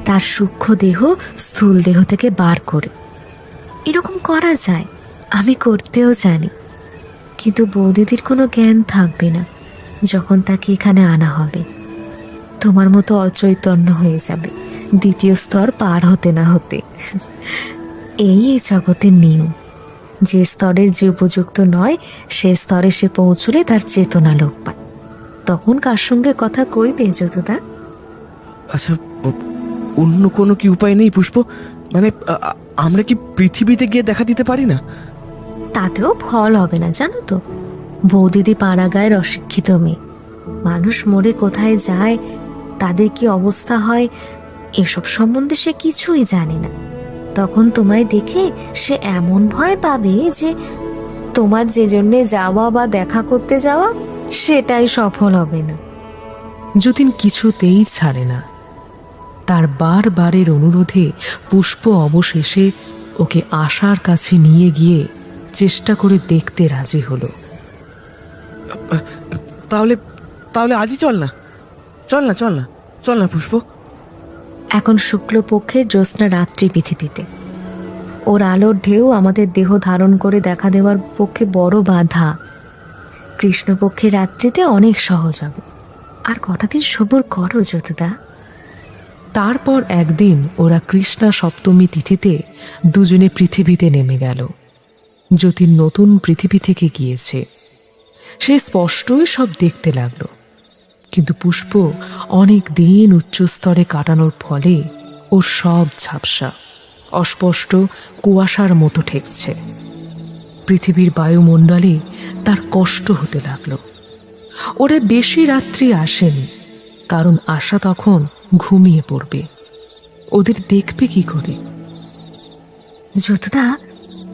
তার সূক্ষ্ম দেহ স্থূল দেহ থেকে বার করে, এরকম করা যায়, আমি করতেও জানি। কিন্তু বৌদিদির কোনো জ্ঞান থাকবে না যখন তাকে এখানে আনা হবে। তোমার মতো অচৈতন্য হয়ে যাবে 2য় স্তর পার হতে না হতে। এই জগতের নিয়ম। যে স্তরের যে উপযুক্ত নয়, সে স্তরে সে পৌঁছলে তার চেতনা লোপ পায়। তখন কার সঙ্গে কথা কইবে যদুদা? আচ্ছা, অন্য কোনো কি উপায় নেই পুষ্প? মানে আমরা কি পৃথিবীতে গিয়ে দেখা দিতে পারি না? তাতেও ফল হবে না, জানো তো। বৌদিদি পাড়াগাঁয়ের অশিক্ষিত মেয়ে। মানুষ মরে কোথায় যায়, তাদের কি অবস্থা হয়, এসব সম্বন্ধে সে কিছুই জানে না। তখন তোমায় দেখে সে এমন ভয় পাবে যে তোমার যে জন্যে যাওয়া বা দেখা করতে যাওয়া, সেটাই সফল হবে না। যতীন কিছুতেই ছাড়ে না। তার বারবারের অনুরোধে পুষ্প অবশেষে ওকে আশার কাছে নিয়ে গিয়ে চেষ্টা করে দেখতে রাজি হলো। তাহলে তাহলে আজই চল না, চল না, চল না, চল না পুষ্প। এখন শুক্লপক্ষের জ্যোৎস্না রাত্রি পৃথিবীতে। ওর আলোর ঢেউ আমাদের দেহ ধারণ করে দেখা দেওয়ার পক্ষে বড় বাধা। কৃষ্ণপক্ষের রাত্রিতে অনেক সহজ হবে। আর কটা দিন সবুর করো যদুদা। তারপর একদিন ওরা কৃষ্ণা সপ্তমী তিথিতে দুজনে পৃথিবীতে নেমে গেল। যতীন নতুন পৃথিবী থেকে গিয়েছে, সে স্পষ্টই সব দেখতে লাগলো। কিন্তু পুষ্প অনেক দিন উচ্চস্তরে কাটানোর ফলে ওর সব ঝাপসা, অস্পষ্ট কুয়াশার মতো ঠেকছে। পৃথিবীর বায়ুমণ্ডলে তার কষ্ট হতে লাগলো। ওরা বেশি রাত্রি আসেনি, কারণ আশা তখন ঘুমিয়ে পড়বে। ওদের দেখবে কি করে? যদুদা,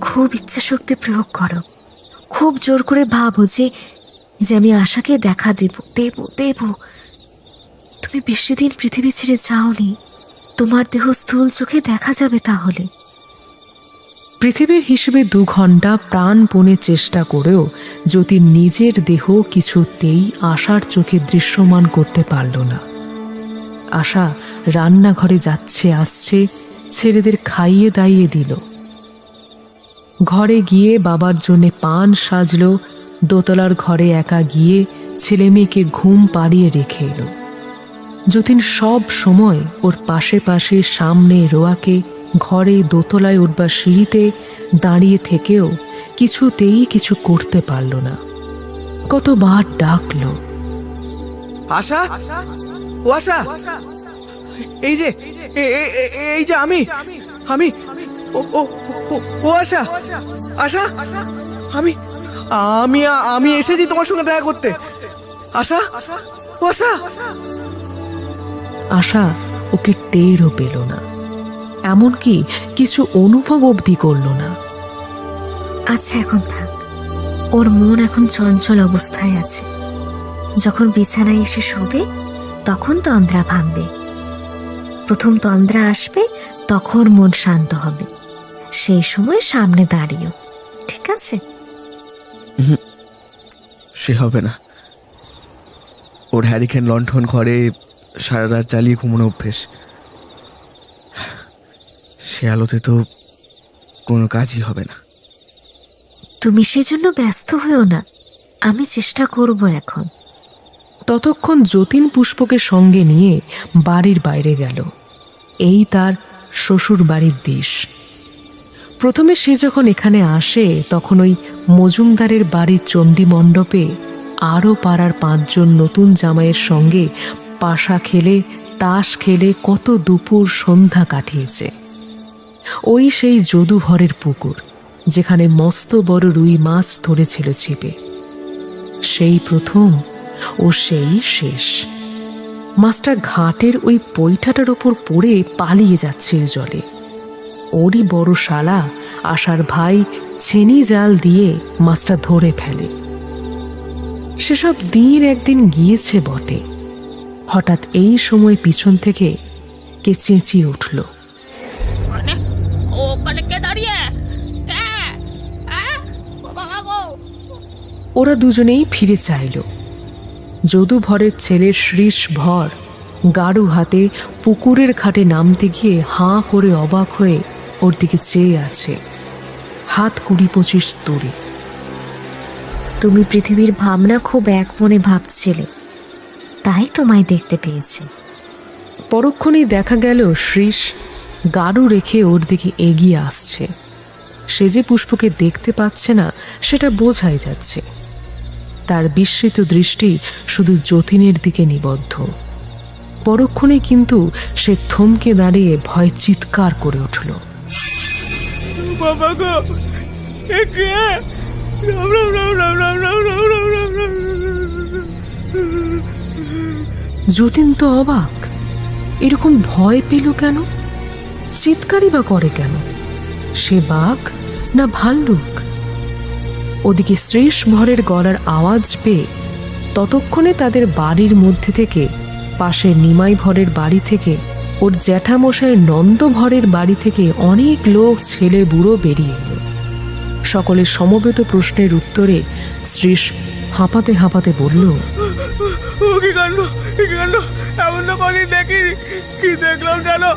খুব ইচ্ছা শক্তি প্রয়োগ করো। খুব জোর করে ভাবো যে আমি আশাকে দেখা দেব দেব দেব। তুমি বেশি দিন পৃথিবী ছেড়ে যাওনি, তোমার দেহ স্থূল চোখে দেখা যাবে তাহলে। পৃথিবীর হিসেবে 2 ঘন্টা প্রাণপণে চেষ্টা করেও যতীন নিজের দেহ কিছুতেই আশার চোখে দৃশ্যমান করতে পারল না। আশা রান্নাঘরে যাচ্ছে আসছে, ছেলেদের খাইয়ে দাইয়ে দিল। ঘরে গিয়ে বাবার জন্যে পান সাজলো, দোতলার ঘরে একা গিয়ে ছেলে মেয়েকে ঘুম পাড়িয়ে রেখে এলো। যতীন সব সময় ওর পাশে পাশে সামনে রোয়াকে ঘরে দোতলায় উঠবার সিঁড়িতে দাঁড়িয়ে থেকেও কিছুতেই কিছু করতে পারল না। কতবার ডাকলো, আশা, ও আশা, এই যে এই যে আমি আমি ও ও ও আশা, আশা, আমি আমি আমি এসেছি তোমার সঙ্গে দেখা করতে। আশা, ও আশা। আশা ওকে টেরও পেল না, এমনকি কিছু অনুভব অবধি করল না। আচ্ছা, এখন থাক। ওর মন এখন চঞ্চল অবস্থায় আছে। যখন বিছানায় এসে শোবে তখন তন্দ্রা ভাঙবে। প্রথম তন্দ্রা আসবে, তখন মন শান্ত হবে। সেই সময় সামনে দাঁড়িয়েও, ঠিক আছে? সে হবে না। ওর হ্যারিকেন লণ্ঠন ঘরে সারা রাত জ্বালিয়ে ঘুমানো অভ্যেস। সে আলোতে তো কোনো কাজই হবে না। তুমি সেজন্য ব্যস্ত হয়েও না, আমি চেষ্টা করব এখন। ততক্ষণ যতীন পুষ্পকে সঙ্গে নিয়ে বাড়ির বাইরে গেল। এই তার শ্বশুর বাড়ির দেশ। প্রথমে সে যখন এখানে আসে তখন ওই মজুমদারের বাড়ির চণ্ডী মণ্ডপে আরও পাড়ার 5 জন নতুন জামাইয়ের সঙ্গে পাশা খেলে, তাস খেলে কত দুপুর সন্ধ্যা কাটিয়েছে। ওই সেই যদুভরের পুকুর, যেখানে মস্ত বড় রুই মাছ ধরেছিল ছিপে। সেই প্রথম ও সেই শেষ। মাছটা ঘাটের ওই পৈঠাটার ওপর পড়ে পালিয়ে যাচ্ছিল জলে। ওরই বড় শালা আশার ভাই ছেনি জাল দিয়ে মাছটা ধরে ফেলে। সেসব দিন একদিন গিয়েছে বটে। হঠাৎ এই সময় পিছন থেকে কে চেঁচিয়ে উঠল, ওরা দুজনেই ফিরে চাইল। যদুভরের ছেলে শ্রীশ ভর গাড়ু হাতে পুকুরের ঘাটে নামতে গিয়ে হাঁ করে অবাক হয়ে ওর দিকে চেয়ে আছে। হাত 20-25 দূরে। তুমি পৃথিবীর ভাবনা খুব এক মনে ভাবছিলে, তাই তোমায় দেখতে পেয়েছে। পরক্ষণেই দেখা গেল শ্রীশ গাড়ু রেখে ওর দিকে এগিয়ে আসছে। সে যে পুষ্পকে দেখতে পাচ্ছে না সেটা বোঝাই যাচ্ছে। তার বিস্মিত দৃষ্টি শুধু যতীনের দিকে নিবদ্ধ। পরক্ষণে কিন্তু সে থমকে দাঁড়িয়ে ভয় চিৎকার করে উঠল, বাবা গো, এ কে? রাম রাম রাম রাম রাম রাম রাম রাম রাম রাম। যতীন তো অবাক। এরকম ভয় পেল কেন? চিৎকারই বা করে কেন? সে বাঘ না ভাল্লুক? ওদিকে শ্রীশ ভরের গলার আওয়াজ পেয়ে ততক্ষণে তাদের বাড়ির মধ্যে থেকে, পাশের নিমাই ভরের বাড়ি থেকে, ওর জ্যাঠামশাই নন্দভরের বাড়ি থেকে অনেক লোক, ছেলে বুড়ো বেরিয়ে এলো। সকলের সমবেত প্রশ্নের উত্তরে শ্রীশ হাঁপাতে হাঁপাতে বলল, ও কি কাণ্ড, কি কাণ্ড! এমন তো কদিন দেখিনি। কি দেখলাম জানো?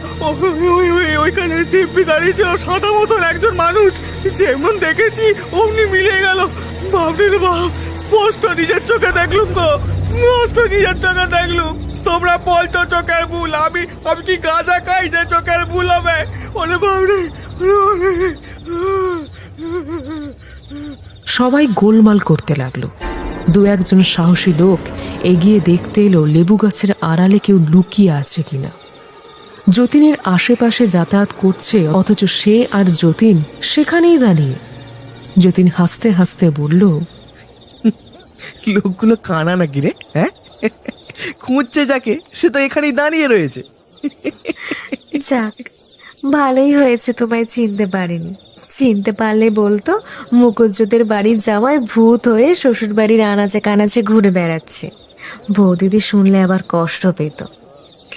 ওইখানে দিব্যি দাঁড়িয়ে ছিল সাদা মতন একজন মানুষ। যেমন দেখেছি অমনি মিলে গেল। বাপরে বাপ, স্পষ্ট নিজের চোখে দেখলুম গো, স্পষ্ট নিজের চোখে দেখলুম। তোমরা বলছো চোখের ভুল, আমি কি গাঁজা খাই যে চোখের ভুল হবে? ওরে বাপরে! সবাই গোলমাল করতে লাগলো। 2-1 সাহসী লোক এগিয়ে দেখতে এলো লেবু গাছের আড়ালে কেউ লুকিয়ে আছে কিনা। যতীনের আশেপাশে যাতায়াত করছে, অথচ সে আর যতীন সেখানেই দাঁড়িয়ে। যতীন হাসতে হাসতে বলল, লোকগুলো কানা নাকি রে? হ্যাঁ, খুঁজছে যাকে সে তো এখানেই দাঁড়িয়ে রয়েছে। যাক, ভালোই হয়েছে তোমায় চিনতে পারিনি। চিনতে পারলে বলতো মুখুজ্জদের বাড়ির জামাই ভূত হয়ে শ্বশুর বাড়ির আনাচে কানাচে ঘুরে বেড়াচ্ছে। বৌদিদি শুনলে আবার কষ্ট পেত।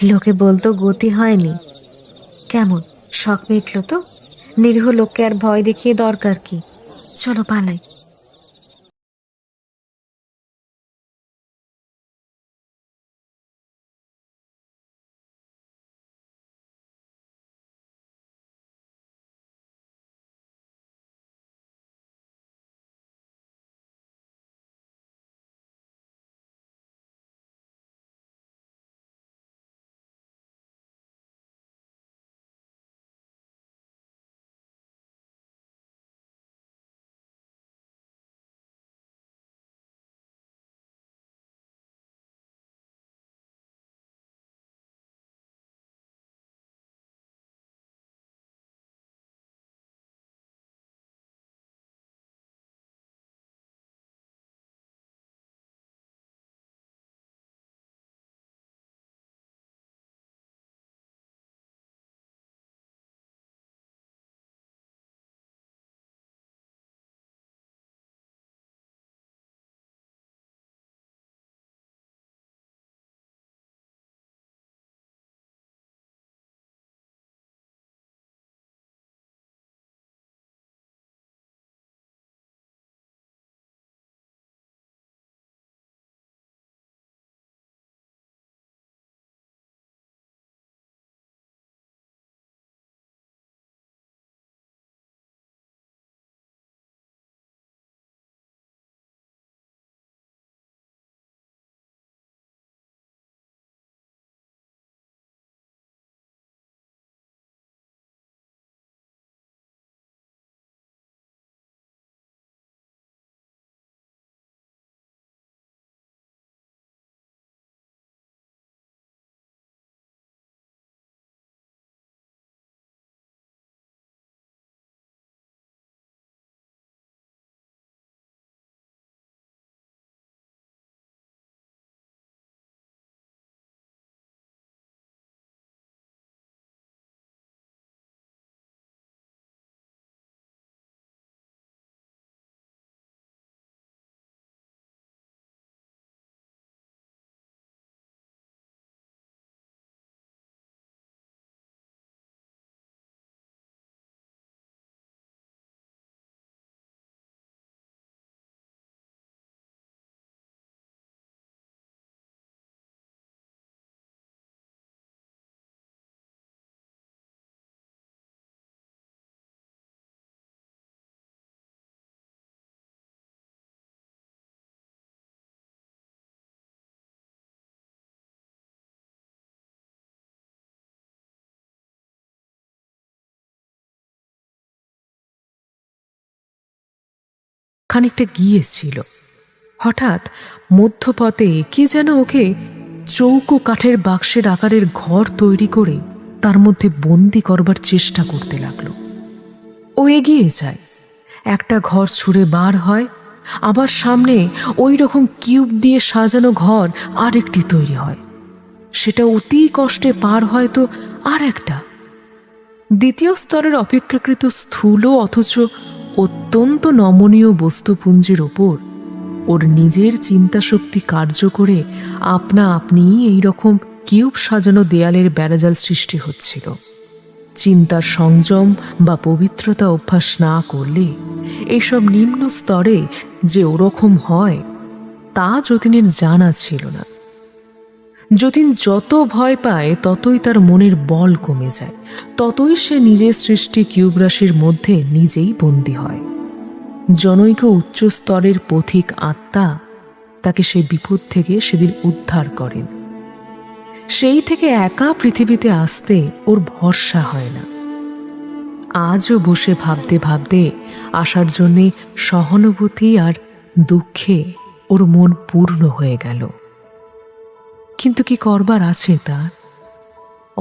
লোকে বলতো গতি হয়নি। কেমন শখ মিটলো তো? নিরীহ লোককে আর ভয় দেখিয়ে দরকার কি? চলো পালাই। খানিকটা গিয়েছিল। হঠাৎ মধ্যপথে কে যেন ওকে চৌকো কাঠের বাক্সের আকারের ঘর তৈরি করে তার মধ্যে বন্দি করবার চেষ্টা করতে লাগলো। ও এগিয়ে যায়, একটা ঘর ছুঁড়ে বার হয়, আবার সামনে ওই রকম কিউব দিয়ে সাজানো ঘর আরেকটি তৈরি হয়, সেটা অতি কষ্টে পার হয় তো আর একটা। দ্বিতীয় স্তরের অপেক্ষাকৃত স্থূল অথচ অত্যন্ত নমনীয় বস্তুপুঞ্জের ওপর ওর নিজের চিন্তাশক্তি কার্য করে আপনা আপনি এই রকম কিউব সাজানো দেয়ালের বেড়াজাল সৃষ্টি হচ্ছিল। চিন্তার সংযম বা পবিত্রতা অভ্যাস না করলে এইসব নিম্ন স্তরে যে ওরকম হয় তা যতীনের জানা ছিল না। যতীন যত ভয় পায় ততই তার মনের বল কমে যায়, ততই সে নিজের সৃষ্টি কিউব রাশির মধ্যে নিজেই বন্দী হয়। জনৈক উচ্চ স্তরের পথিক আত্মা তাকে সেই বিপদ থেকে সেদিন উদ্ধার করেন। সেই থেকে একা পৃথিবীতে আসতে ওর ভরসা হয় না। আজও বসে ভাবতে ভাবতে আসার জন্যে সহানুভূতি আর দুঃখে ওর মন পূর্ণ হয়ে গেল। কিন্তু কি করবার আছে তার?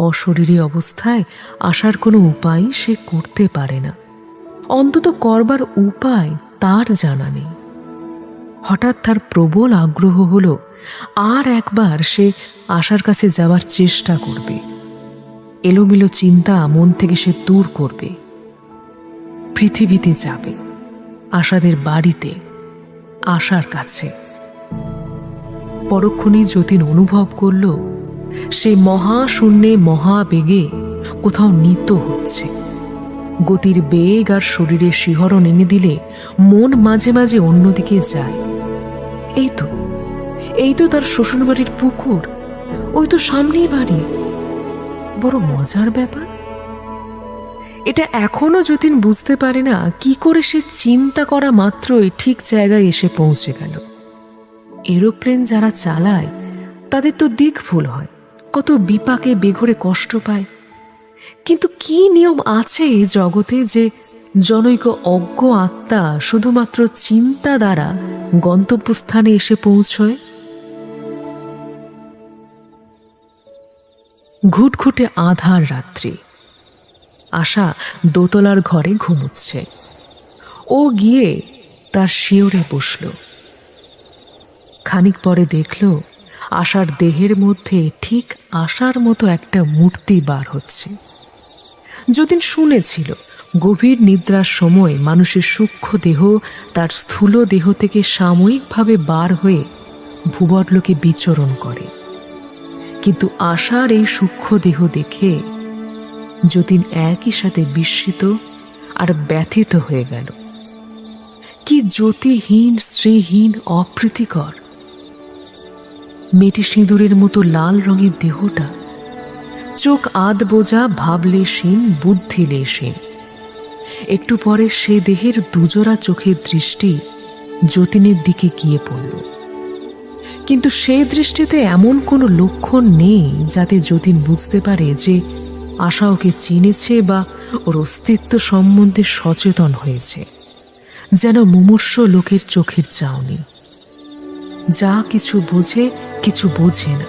অশরীরী অবস্থায় আসার কোনো উপায় সে করতে পারে না, অন্তত করবার উপায় তার জানা নেই। হঠাৎ তার প্রবল আগ্রহ হলো আর একবার সে আশার কাছে যাওয়ার চেষ্টা করবে, এলোমেলো চিন্তা মন থেকে সে দূর করবে, পৃথিবীতে যাবে, আশাদের বাড়িতে, আশার কাছে। পরক্ষণেই যতীন অনুভব করল সে মহাশূন্যে মহাবেগে কোথাও নীত হচ্ছে। গতির বেগ আর শরীরে শিহরণ এনে দিলে মন মাঝে মাঝে অন্যদিকে যায়। এই তো তার শ্বশুরবাড়ির পুকুর, ওই তো সামনেই বাড়ি। বড় মজার ব্যাপার। এটা এখনো যতীন বুঝতে পারে না কি করে সে চিন্তা করা মাত্রই ঠিক জায়গায় এসে পৌঁছে গেল। এরোপ্লেন যারা চালায় তাদের তো দিক ভুল হয়, কত বিপাকে বেঘরে কষ্ট পায়। কিন্তু কি নিয়ম আছে এই জগতে যে জনৈক অজ্ঞ আত্মা শুধুমাত্র চিন্তা দ্বারা গন্তব্যস্থানে এসে পৌঁছয়? ঘুটঘুটে আঁধার রাত্রি। আশা দোতলার ঘরে ঘুমুচ্ছে। ও গিয়ে তার শিয়রে বসল। খানিক পরে দেখল আশার দেহের মধ্যে ঠিক আশার মতো একটা মূর্তি বার হচ্ছে। যতীন শুনেছিল গভীর নিদ্রার সময় মানুষের সূক্ষ্ম দেহ তার স্থূল দেহ থেকে সাময়িকভাবে বার হয়ে ভূবরলোকে বিচরণ করে, কিন্তু আশার এই সূক্ষ্ম দেহ দেখে যতীন একই সাথে বিস্মিত আর ব্যথিত হয়ে গেল। কি জ্যোতিহীন, শ্রীহীন, অপ্রীতিকর! মেটি সিঁদুরের মতো লাল রঙের দেহটা, চোখ আধ বোঝা, ভাবলেশীন, বুদ্ধিলেশীন। একটু পরে সে দেহের দুজোড়া চোখের দৃষ্টি যতীনের দিকে গিয়ে পড়ল, কিন্তু সে দৃষ্টিতে এমন কোনো লক্ষণ নেই যাতে যতীন বুঝতে পারে যে আশা ওকে চিনেছে বা ওর অস্তিত্ব সম্বন্ধে সচেতন হয়েছে। যেন মুমূর্ষ লোকের চোখের চাউনি, যা কিছু বোঝে কিছু বোঝে না,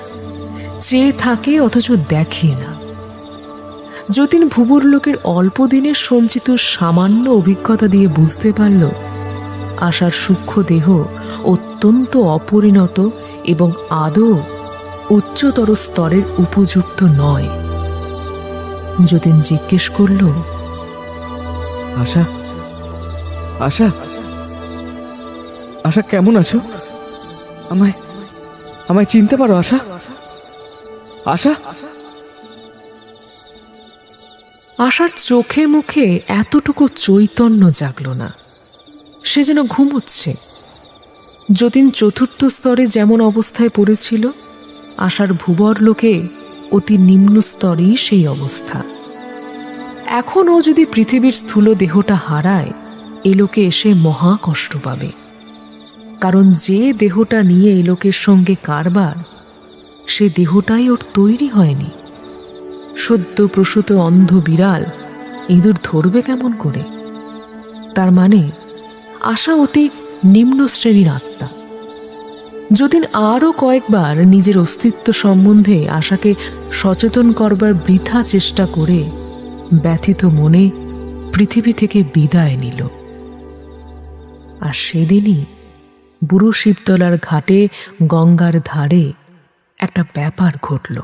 চেয়ে থাকে অথচ দেখে না। যতীন ভুবর লোকের অল্প দিনের সঞ্চিত সামান্য অভিজ্ঞতা দিয়ে বুঝতে পারল আশার সূক্ষ্ম দেহ অত্যন্ত অপরিণত এবং আদৌ উচ্চতর স্তরের উপযুক্ত নয়। যতীন জিজ্ঞেস করল, আশা, আশা, আশা কেমন আছো? আমায় আমায় চিনতে পারো আশা? আশা? আশার চোখে মুখে এতটুকু চৈতন্য জাগল না, সে যেন ঘুমোচ্ছে। যতীন চতুর্থ স্তরে যেমন অবস্থায় পড়েছিল, আশার ভূবর লোকে অতি নিম্ন স্তরেই সেই অবস্থা। এখন ও যদি পৃথিবীর স্থূল দেহটা হারায়, এ লোকে এসে মহা কষ্ট পাবে। কারণ যে দেহটা নিয়ে এ লোকের সঙ্গে কারবার, সে দেহটাই ওর তৈরি হয়নি। সদ্য প্রসূত অন্ধ বিড়াল ইঁদুর ধরবে কেমন করে? তার মানে আশা অতি নিম্ন শ্রেণীর আত্মা। যতীন আরও কয়েকবার নিজের অস্তিত্ব সম্বন্ধে আশাকে সচেতন করবার বৃথা চেষ্টা করে ব্যথিত মনে পৃথিবী থেকে বিদায় নিল। আর সেদিনই বুড়ো শিবতলার ঘাটে গঙ্গার ধারে একটা ব্যাপার ঘটল।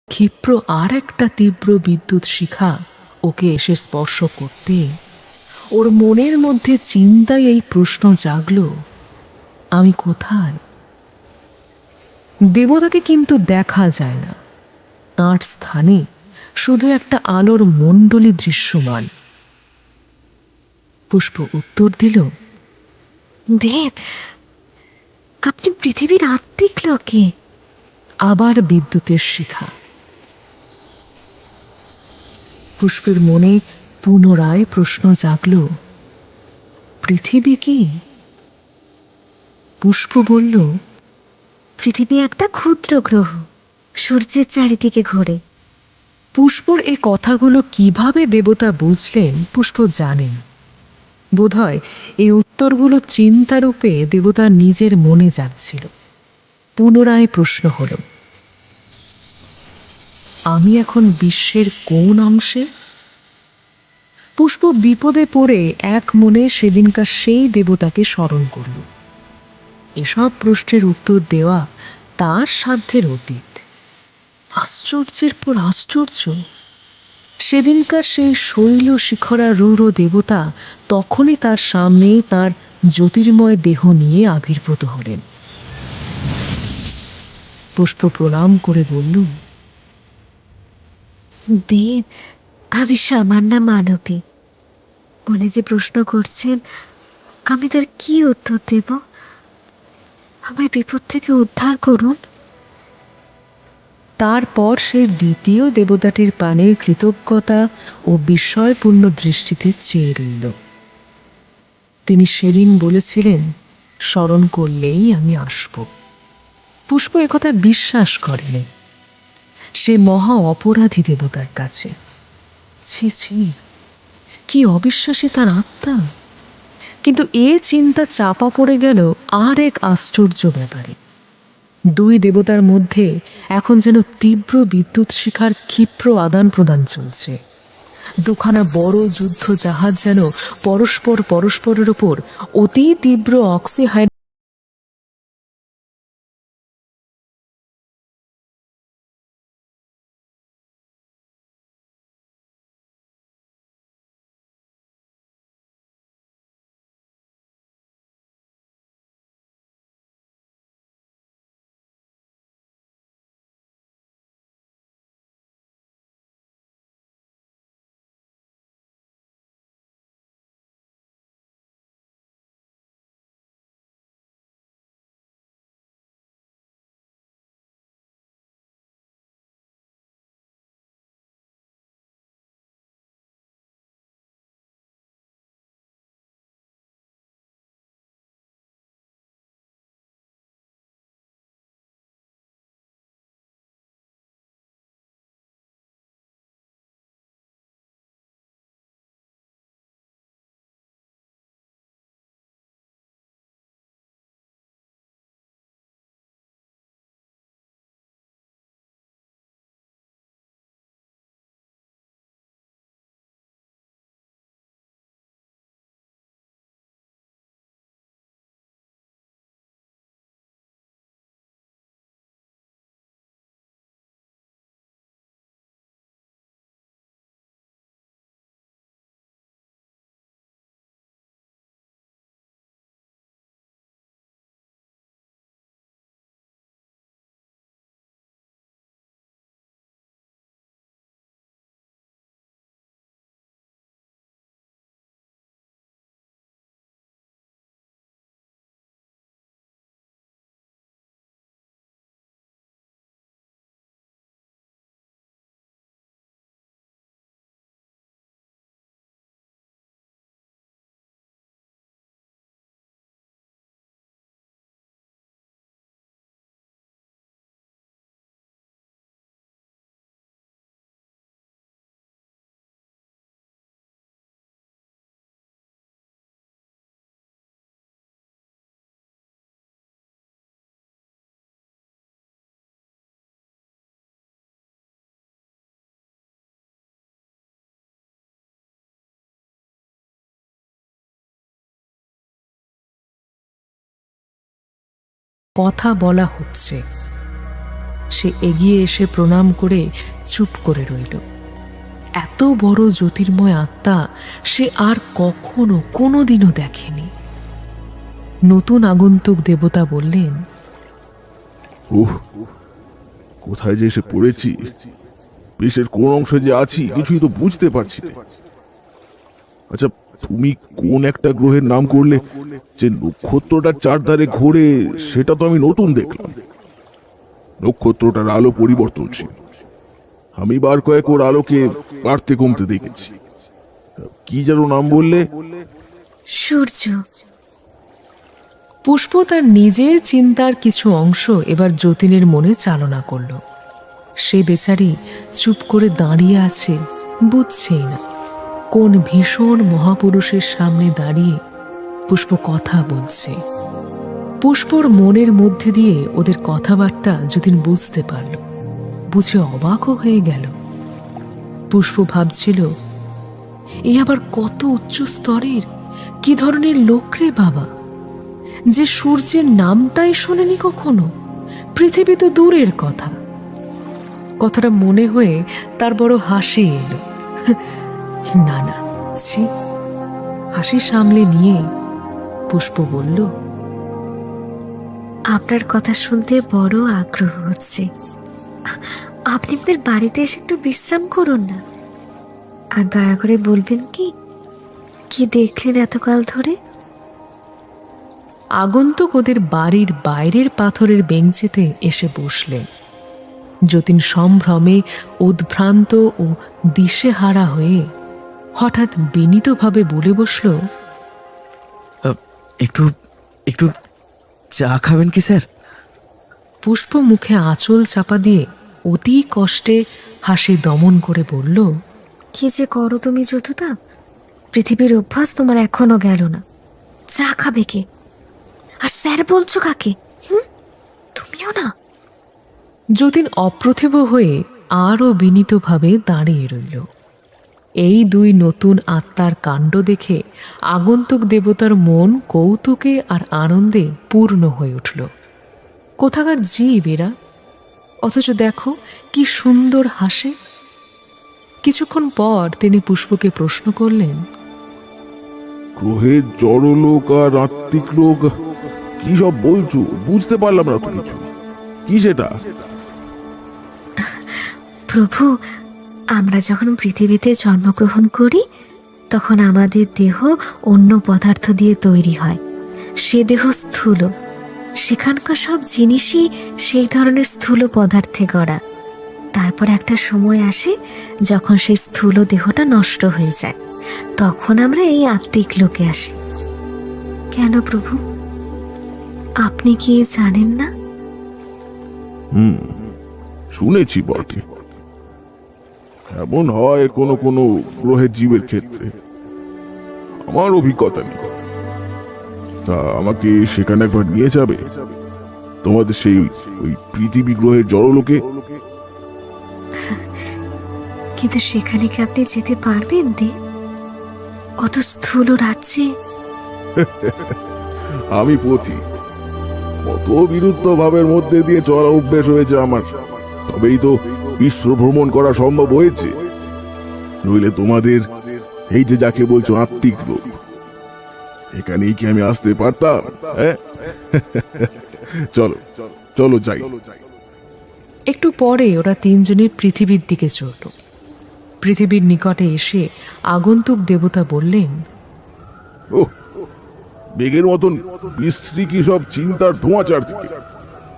ক্ষিপ্র আর একটা তীব্র বিদ্যুৎ শিখা ওকে এসে স্পর্শ করতে ওর মনের মধ্যে চিন্তায় এই প্রশ্ন জাগল, আমি কোথায়? দেবতাকে কিন্তু দেখা যায় না, তাঁর স্থানে শুধু একটা আলোর মণ্ডলী দৃশ্যমান। পুষ্প উত্তর দিল, দেব, আপনি পৃথিবীর আত্মিক লোকে। আবার বিদ্যুতের শিখা। পুষ্পের মনে পুনরায় প্রশ্ন জাগল, পৃথিবী কি? পুষ্প বলল, পৃথিবী একটা ক্ষুদ্র গ্রহ, সূর্যের চারিদিকে ঘোরে। পুষ্পর এই কথাগুলো কিভাবে দেবতা বুঝলেন পুষ্প জানেন। বোধহয় এই উত্তরগুলো চিন্তারূপে দেবতার নিজের মনে যাচ্ছিল। পুনরায় প্রশ্ন হল, আমি এখন বিশ্বের কোন অংশে? পুষ্প বিপদে পড়ে এক মনে সেদিনকার সেই দেবতাকে স্মরণ করল। এসব প্রশ্নের উত্তর দেওয়া তার সাধ্যের অতীত। আশ্চর্যের পর আশ্চর্য, সেদিনকার সেই শৈল শিখরা রূঢ় দেবতা তখনই তার সামনে তার জ্যোতির্ময় দেহ নিয়ে আবির্ভূত হলেন। পুষ্প প্রণাম করে বলল, দেব, আমি সামান্য মানবী। উনি যে প্রশ্ন করছেন, আমি তার কি উত্তর দেব? আমায় বিপদ থেকে উদ্ধার করুন। তারপর সে দ্বিতীয় দেবতাটির পানে কৃতজ্ঞতা ও বিস্ময়পূর্ণ দৃষ্টিতে চেয়ে রইল। তিনি সেদিন বলেছিলেন, স্মরণ করলেই আমি আসব। পুষ্প একথা বিশ্বাস করেনি। সে মহা অপরাধী দেবতার কাছে। ছি ছি, কি অবিশ্বাসী তার আত্মা! কিন্তু এ চিন্তা চাপা পড়ে গেল আর এক আশ্চর্য ব্যাপারে। দুই দেবতার মধ্যে এখন যেন তীব্র বিদ্যুৎ শিখার ক্ষিপ্র আদান প্রদান চলছে। দুখানা বড় যুদ্ধ জাহাজ যেন পরস্পরের ওপর অতি তীব্র অক্সিহাইড কথা বলা হচ্ছে। সে এগিয়ে এসে প্রণাম করে চুপ করে রইল। এত বড় জ্যোতির্ময় আত্মা সে আর কখনো কোনোদিনও দেখেনি। নতুন আগন্তুক দেবতা বললেন, উহ, কোথায় যে এসে পড়েছি, পেশের কোন অংশে যে আছি কিছুই তো বুঝতে পারছি না। আচ্ছা, তুমি কোন একটা গ্রহের নাম করলে যে নক্ষত্রটা চারধারে ঘোরে, সেটা তো আমি নতুন দেখলাম। নক্ষত্রটার আলো পরিবর্তনশীল। আমি বার কয়েক ওর আলোকে বাড়তে কমতে দেখেছি। কি যেন নাম বললে? সূর্য। পুষ্প তার নিজের চিন্তার কিছু অংশ এবার যতীনের মনে চালনা করল। সে বেচারি চুপ করে দাঁড়িয়ে আছে, বুঝছেই না কোন ভীষণ মহাপুরুষের সামনে দাঁড়িয়ে পুষ্প কথা বলছে। পুষ্পর মনের মধ্যে দিয়ে ওদের কথাবার্তা যতীন বুঝতে পারল। বুঝে অবাকও হয়ে গেল। পুষ্প ভাবছিল, এ আবার কত উচ্চ স্তরের, কি ধরনের লোক রে বাবা, যে সূর্যের নামটাই শোনেনি কখনো। পৃথিবী তো দূরের কথা। কথাটা মনে হয়ে তার বড় হাসি এলো। না না, ছি। হাসি সামলে নিয়ে পুষ্প বলল, আপনার কথা শুনতে বড় আগ্রহ হচ্ছে। আপনি আপনার বাড়িতে এসে একটু বিশ্রাম করুন না। আর দয়া করে বলবেন কি দেখলেন এতকাল ধরে? আগন্তুক ওদের বাড়ির বাইরের পাথরের বেঞ্চিতে এসে বসলেন। যতীন সম্ভ্রমে উদ্ভ্রান্ত ও দিশেহারা হয়ে হঠাৎ বিনীতভাবে বলে বসল, একটু একটু চা খাবেন কি স্যার? পুষ্প মুখে আঁচল চাপা দিয়ে অতি কষ্টে হাসি দমন করে বলল, কি যে করো তুমি যতুদা, পৃথিবীর অভ্যাস তোমার এখনো গেল না। চা খাবে কে? আর স্যার বলছো কাকে? তুমিও না? যতীন অপ্রতিভ হয়ে আরও বিনীতভাবে দাঁড়িয়ে রইল। এই দুই নতুন আত্মার কাণ্ড দেখে আগন্তুক দেবতার মন কৌতুকে আর আনন্দে পূর্ণ হয়ে উঠল। কোথাকার জীব এরা, অথচ দেখো কি সুন্দর হাসে। কিছুক্ষণ পর তিনি পুষ্পকে প্রশ্ন করলেন, গ্রহের জড়লোক আর আত্মিক লোক কি সব বলছো? বুঝতে পারলাম না তো কিছু। কি সেটা? প্রভু, আমরা যখন পৃথিবীতে জন্মগ্রহণ করি তখন আমাদের দেহ অন্য পদার্থ দিয়ে তৈরি হয়। সে দেহ স্থূল, সেখানকার সব জিনিসই সেই ধরনের স্থূল পদার্থে গড়া। তারপর একটা সময় আসে যখন সেই স্থূল দেহটা নষ্ট হয়ে যায়, তখন আমরা এই আত্মিক লোকে আসি। কেন প্রভু, আপনি কি জানেন না? শুনেছি বটে, এমন হয় কোনো কোনো গ্রহের জীবের ক্ষেত্রে। আমার অভিজ্ঞতা নেই। তা আমাকে সেখানে একবার নিয়ে যাবে, তোমাদের সেই ওই পৃথিবী গ্রহের জড়লোকে? কিন্তু সেখানে কি আপনি যেতে পারবেন দে? অত স্থূল রাজ্যে? আমি পথি, কত বিরুদ্ধ ভাবের মধ্যে দিয়ে চলা অভ্যেস হয়েছে আমার, তবেই তো বিশ্ব ভ্রমণ করা সম্ভব হয়েছে। নইলে তোমাদের এই যে যাকে বলছো আত্মিক লোক, এখানেই কি আমি আসতে পারতাম? হ্যাঁ? চলো চলো যাই। একটু পরে ওরা তিনজনে পৃথিবীর দিকে চলল। পৃথিবীর নিকটে এসে আগন্তুক দেবতা বললেন, ও বেগের মতন বিশ্রী কি সব চিন্তার ধোঁয়া চারদিকে,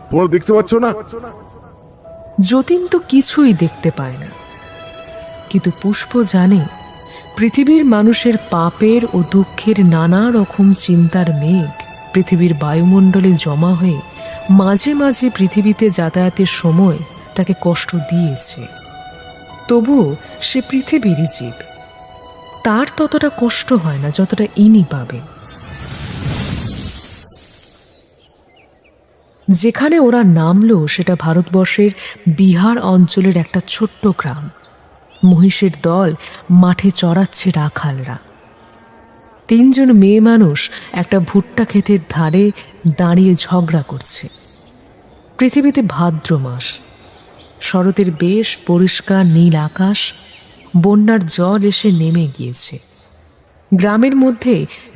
তোমরা দেখতে পাচ্ছ না? যতীন তো কিছুই দেখতে পায় না, কিন্তু পুষ্প জানে পৃথিবীর মানুষের পাপের ও দুঃখের নানা রকম চিন্তার মেঘ পৃথিবীর বায়ুমণ্ডলে জমা হয়ে মাঝে মাঝে পৃথিবীতে যাতায়াতের সময় তাকে কষ্ট দিয়েছে। তবু সে পৃথিবীরই জীব, তার ততটা কষ্ট হয় না যতটা ইনি পাবেন। যেখানে ওরা নামলো সেটা ভারতবর্ষের বিহার অঞ্চলের একটা ছোট্ট গ্রাম। মহিষের দল মাঠে চড়াচ্ছে রাখালরা। তিনজন মেয়ে মানুষ একটা ভুট্টা ক্ষেতের ধারে দাঁড়িয়ে ঝগড়া করছে। পৃথিবীতে ভাদ্র মাস, শরতের বেশ পরিষ্কার নীল আকাশ, বন্যার জল এসে নেমে গিয়েছে। গ্রামের মধ্যে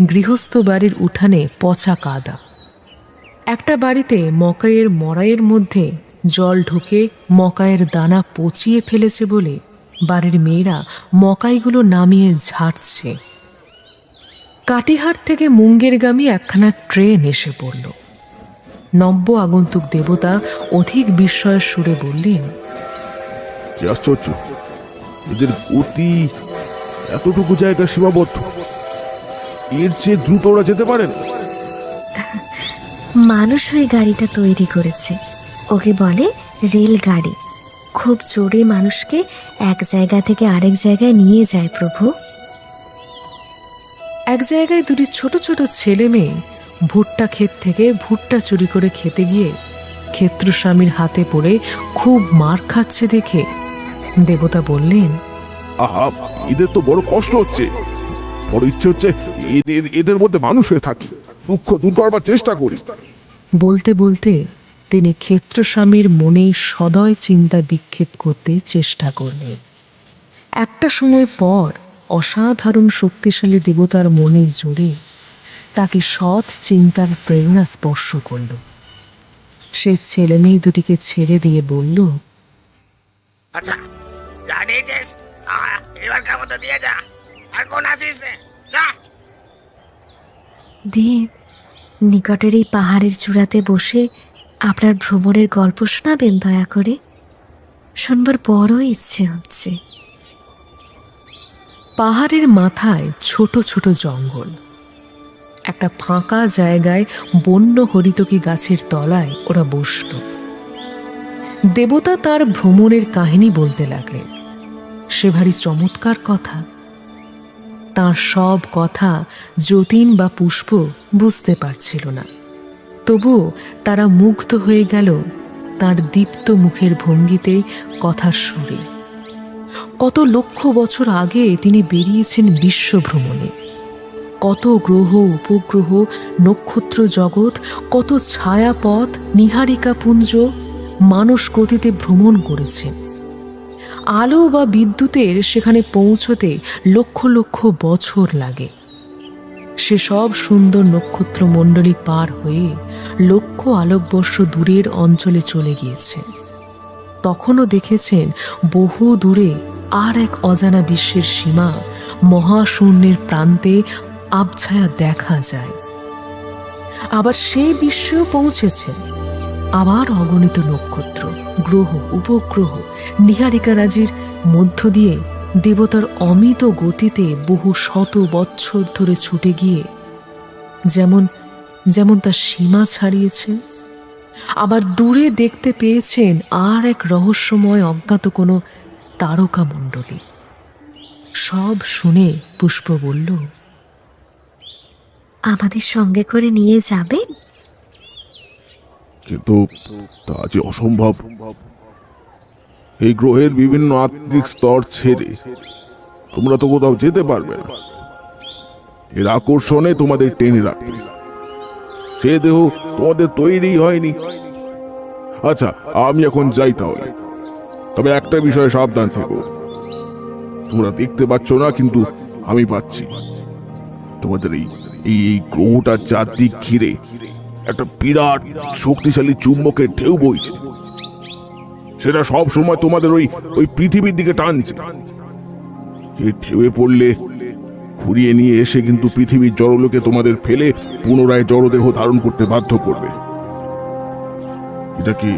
গৃহস্থ বাড়ির উঠানে পচা কাদা। একটা বাড়িতে মকাইয়ের মড়াইয়ের মধ্যে জল ঢুকে মকাইয়ের দানা পচিয়ে ফেলেছে বলে বাড়ির মেয়েরা মকাইগুলো নামিয়ে ঝাড়ছে। কাটিহাট থেকে মুঙ্গেরগামী একখানা ট্রেন এসে পড়ল। নব্য আগন্তুক দেবতা অধিক বিস্ময়ের সুরে বললেন, কি আশ্চর্য, এদের গতি এতটুকু জায়গা সীমাবদ্ধ, এর চেয়ে দ্রুত ওরা যেতে পারেন? মানুষ ওই গাড়িটা তৈরি করেছে, ওকে বলে রেলগাড়ি। খুব জোরে মানুষকে এক জায়গা থেকে আরেক জায়গায় নিয়ে যায় প্রভু। এক জায়গায় দুটি ছোট ছোট ছেলে মেয়ে ভুট্টা ক্ষেত থেকে ভুট্টা চুরি করে খেতে গিয়ে ক্ষেত্রস্বামীর হাতে পড়ে খুব মার খাচ্ছে দেখে দেবতা বললেন, আহা, এদের তো বড় কষ্ট হচ্ছে। বড় ইচ্ছে হচ্ছে এদের মধ্যে মানুষ হয়ে থাকি, দুঃখ দূর করবার চেষ্টা করি। বলতে বলতে তিনি ক্ষেত্রস্বামীর মনে সদয় চিন্তা বিক্ষেপ করতে চেষ্টা করলেন। একটা সময় পর অসাধারণ শক্তিশালী দেবতার মনের জোরে তাকে সৎ চিন্তার প্রেরণা স্পর্শ করল। সে ছেলে মেয়ে দুটিকে ছেড়ে দিয়ে বলল, আচ্ছা যা নিয়েছিস এবার খাবো তো দিয়ে যা, আর কোন আসিস রে, যা। দেব, নিকটের এই পাহাড়ের চূড়াতে বসে আপনার ভ্রমণের গল্প শোনাবেন দয়া করে? শুনবার বড় ইচ্ছে হচ্ছে। পাহাড়ের মাথায় ছোট ছোট জঙ্গল, একটা ফাঁকা জায়গায় বন্য হরিতকি গাছের তলায় ওরা বসল। দেবতা তার ভ্রমণের কাহিনী বলতে লাগলেন। সে ভারী চমৎকার কথা। তার সব কথা যতীন বা পুষ্প বুঝতে পারছিল না, তবুও তারা মুগ্ধ হয়ে গেল তার দীপ্ত মুখের ভঙ্গিতে, কথার সুরে। কত লক্ষ বছর আগে তিনি বেরিয়েছেন বিশ্ব ভ্রমণে। কত গ্রহ, উপগ্রহ, নক্ষত্র জগৎ, কত ছায়াপথ, নীহারিকা পুঞ্জ, মানস গতিতে ভ্রমণ করেছেন। আলো বা বিদ্যুতের সেখানে পৌঁছতে লক্ষ লক্ষ বছর লাগে। সে সব সুন্দর নক্ষত্র মণ্ডলী পার হয়ে লক্ষ আলোকবর্ষ দূরের অঞ্চলে চলে গিয়েছেন। তখনও দেখেছেন বহু দূরে আর এক অজানা বিশ্বের সীমা, মহাশূন্যের প্রান্তে আবছায়া দেখা যায়। আবার সেই বিশ্বেও পৌঁছেছেন। আবার অগণিত নক্ষত্র, গ্রহ, উপগ্রহ, নীহারিকারাজির মধ্য দিয়ে দেবতার অমিত গতিতে বহু শত বৎসর ধরে ছুটে গিয়ে যেমন যেমন তার সীমা ছাড়িয়েছেন। আবার দূরে দেখতে পেয়েছেন আর এক রহস্যময় অজ্ঞাত কোনো তারকামণ্ডলী। সব শুনে পুষ্প বলল, আমাদের সঙ্গে করে নিয়ে যাবেন? কিন্তু তা যে অসম্ভব। এই গ্রহের বিভিন্ন আত্মিক স্তর ছেড়ে তোমরা তো কোথাও যেতে পারবে না। এর আকর্ষণে তোমাদের টেনে রাখবে। সে দেহ তোমাদের তৈরি হয়নি। আচ্ছা, আমি এখন যাই তাহলে। তবে একটা বিষয়ে সাবধান থেকো। তোমরা দেখতে পাচ্ছ না, কিন্তু আমি পাচ্ছি। তোমাদের এই এই গ্রহটার চারদিক ঘিরে একটা বিরাট শক্তিশালী চুম্বকের ঢেউ বইছে। সেটা সব সময় তোমাদের ওই পৃথিবীর দিকে টানছে। এই ঢেউয়ে পড়লে ঘুরিয়ে নিয়ে এসে কিন্তু পৃথিবীর জড়লোকে তোমাদের ফেলে পুনরায় জড়দেহ ধারণ করতে বাধ্য করবে। এটাকে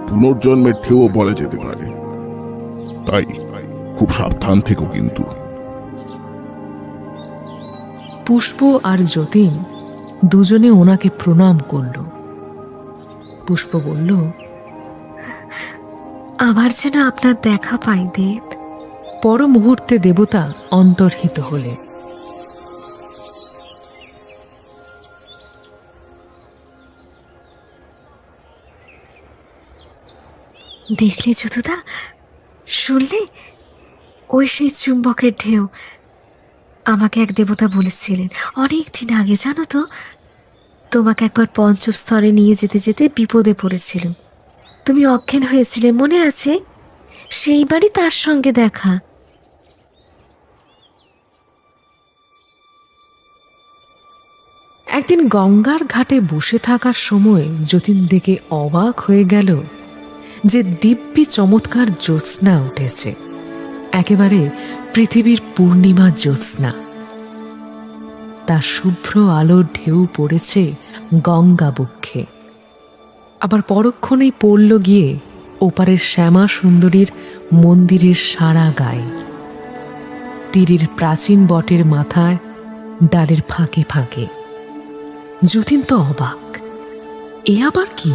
পুনর্জন্মের ঢেউ বলা যেতে পারে। তাই খুব সাবধান থেকো কিন্তু। পুষ্প আর যতীন দুজনে ওনাকে প্রণাম করল। পুষ্প বলল, আবার যেন আপনার দেখা পাই দেব। পর মুহূর্তে দেবতা অন্তর্হিত হলেন। দেখলে যদুদা, শুনলে? ওই সেই চুম্বকের ঢেউ। আমাকে এক দেবতা বলেছিলেন অনেক দিন আগে, জানো তো? তোমাকে একবার পঞ্চম স্তরে নিয়ে যেতে যেতে বিপদে পড়েছিল। তুমি অজ্ঞান হয়েছিলে, মনে আছে? সেইবারই তার সঙ্গে দেখা। একদিন গঙ্গার ঘাটে বসে থাকার সময় যতীন দেখে অবাক হয়ে গেল যে দিব্যি চমৎকার জ্যোৎস্না উঠেছে, একেবারে পৃথিবীর পূর্ণিমা জ্যোৎস্না। তার শুভ্র আলোর ঢেউ পড়েছে গঙ্গা বক্ষে। আবার পরক্ষণেই পড়ল গিয়ে ওপারের শ্যামা সুন্দরীর মন্দিরের সারা গায়ে, তীরের প্রাচীন বটের মাথায়, ডালের ফাঁকে ফাঁকে। যতীন তো অবাক, এ আবার কি?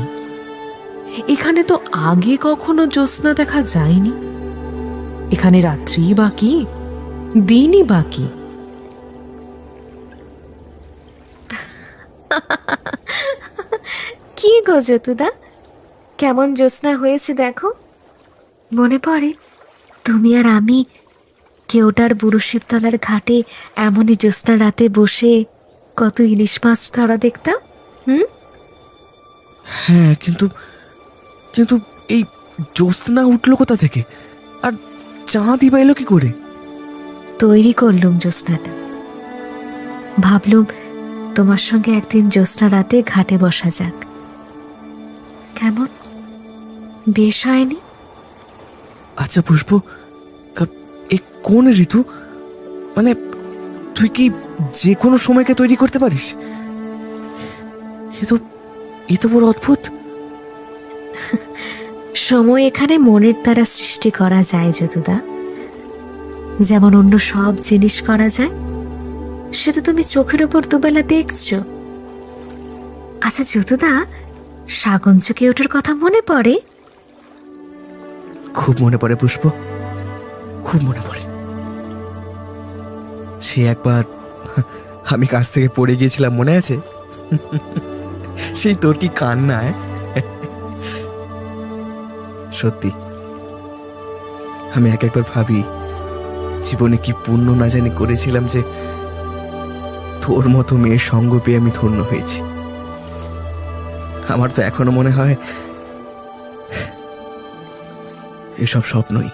এখানে তো আগে কখনো জ্যোৎস্না দেখা যায়নি। এখানে রাত্রি বা কি, দিনই বা কি? কি গো যতুদা, কেমন জ্যোৎস্না হয়েছে দেখো। মনে পড়ে তুমি আর আমি কেওটার বুড়ো শিবতলার ঘাটে এমনই জ্যোৎস্না রাতে বসে কত ইলিশ মাছ ধরা দেখতাম। হ্যাঁ, কিন্তু কিন্তু এই জ্যোৎস্না উঠলো কোথা থেকে? আর চাঁদই বা এলো কি করে? তৈরি করলুম জ্যোৎস্নাটা। ভাবলুম তোমার সঙ্গে একদিন জ্যোৎস্না রাতে ঘাটে বসা যাক। কেমন, বেশ হয়নি? আচ্ছা পুষ্প, এ কোন ঋতু? মানে তুই কি যে কোনো সময়কে তৈরি করতে পারিস? এ তো বড় অদ্ভুত। সময় এখানে মনের দ্বারা সৃষ্টি করা যায় যদুদা, যেমন অন্য সব জিনিস করা যায়। সে তো তুমি চোখের ওপর দুবেলা দেখছো। আচ্ছা যদুদা, সাগন চুকে ওঠার কথা মনে পড়ে? খুব মনে পড়ে পুষ্প, খুব মনে পড়ে। সে একবার আমি কাছ থেকে পড়ে গিয়েছিলাম, মনে আছে? সেই তোর কি কান্নায়! সত্যি আমি একবার ভাবি জীবনে কি পুণ্য না জানি করেছিলাম যে তোর মতো মেয়ের সঙ্গ পেয়ে আমি ধন্য হয়েছি। আমার তো এখনো মনে হয় এসব স্বপ্নই।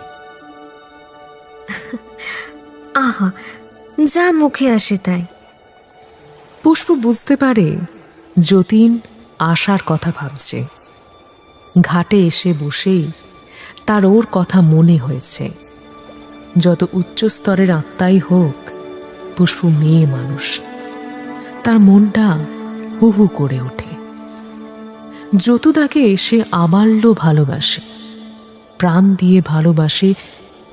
আহা, যা মুখে আসে তাই। পুষ্প বুঝতে পারে যতীন আশার কথা ভাবছে। ঘাটে এসে বসেই তার ওর কথা মনে হয়েছে। যত উচ্চ স্তরের আত্মাই হোক, পুষ্প মেয়ে মানুষ, তার মনটা হু হু করে ওঠে। যতুদাকে সে আবাল্য ভালোবাসে, প্রাণ দিয়ে ভালোবাসে,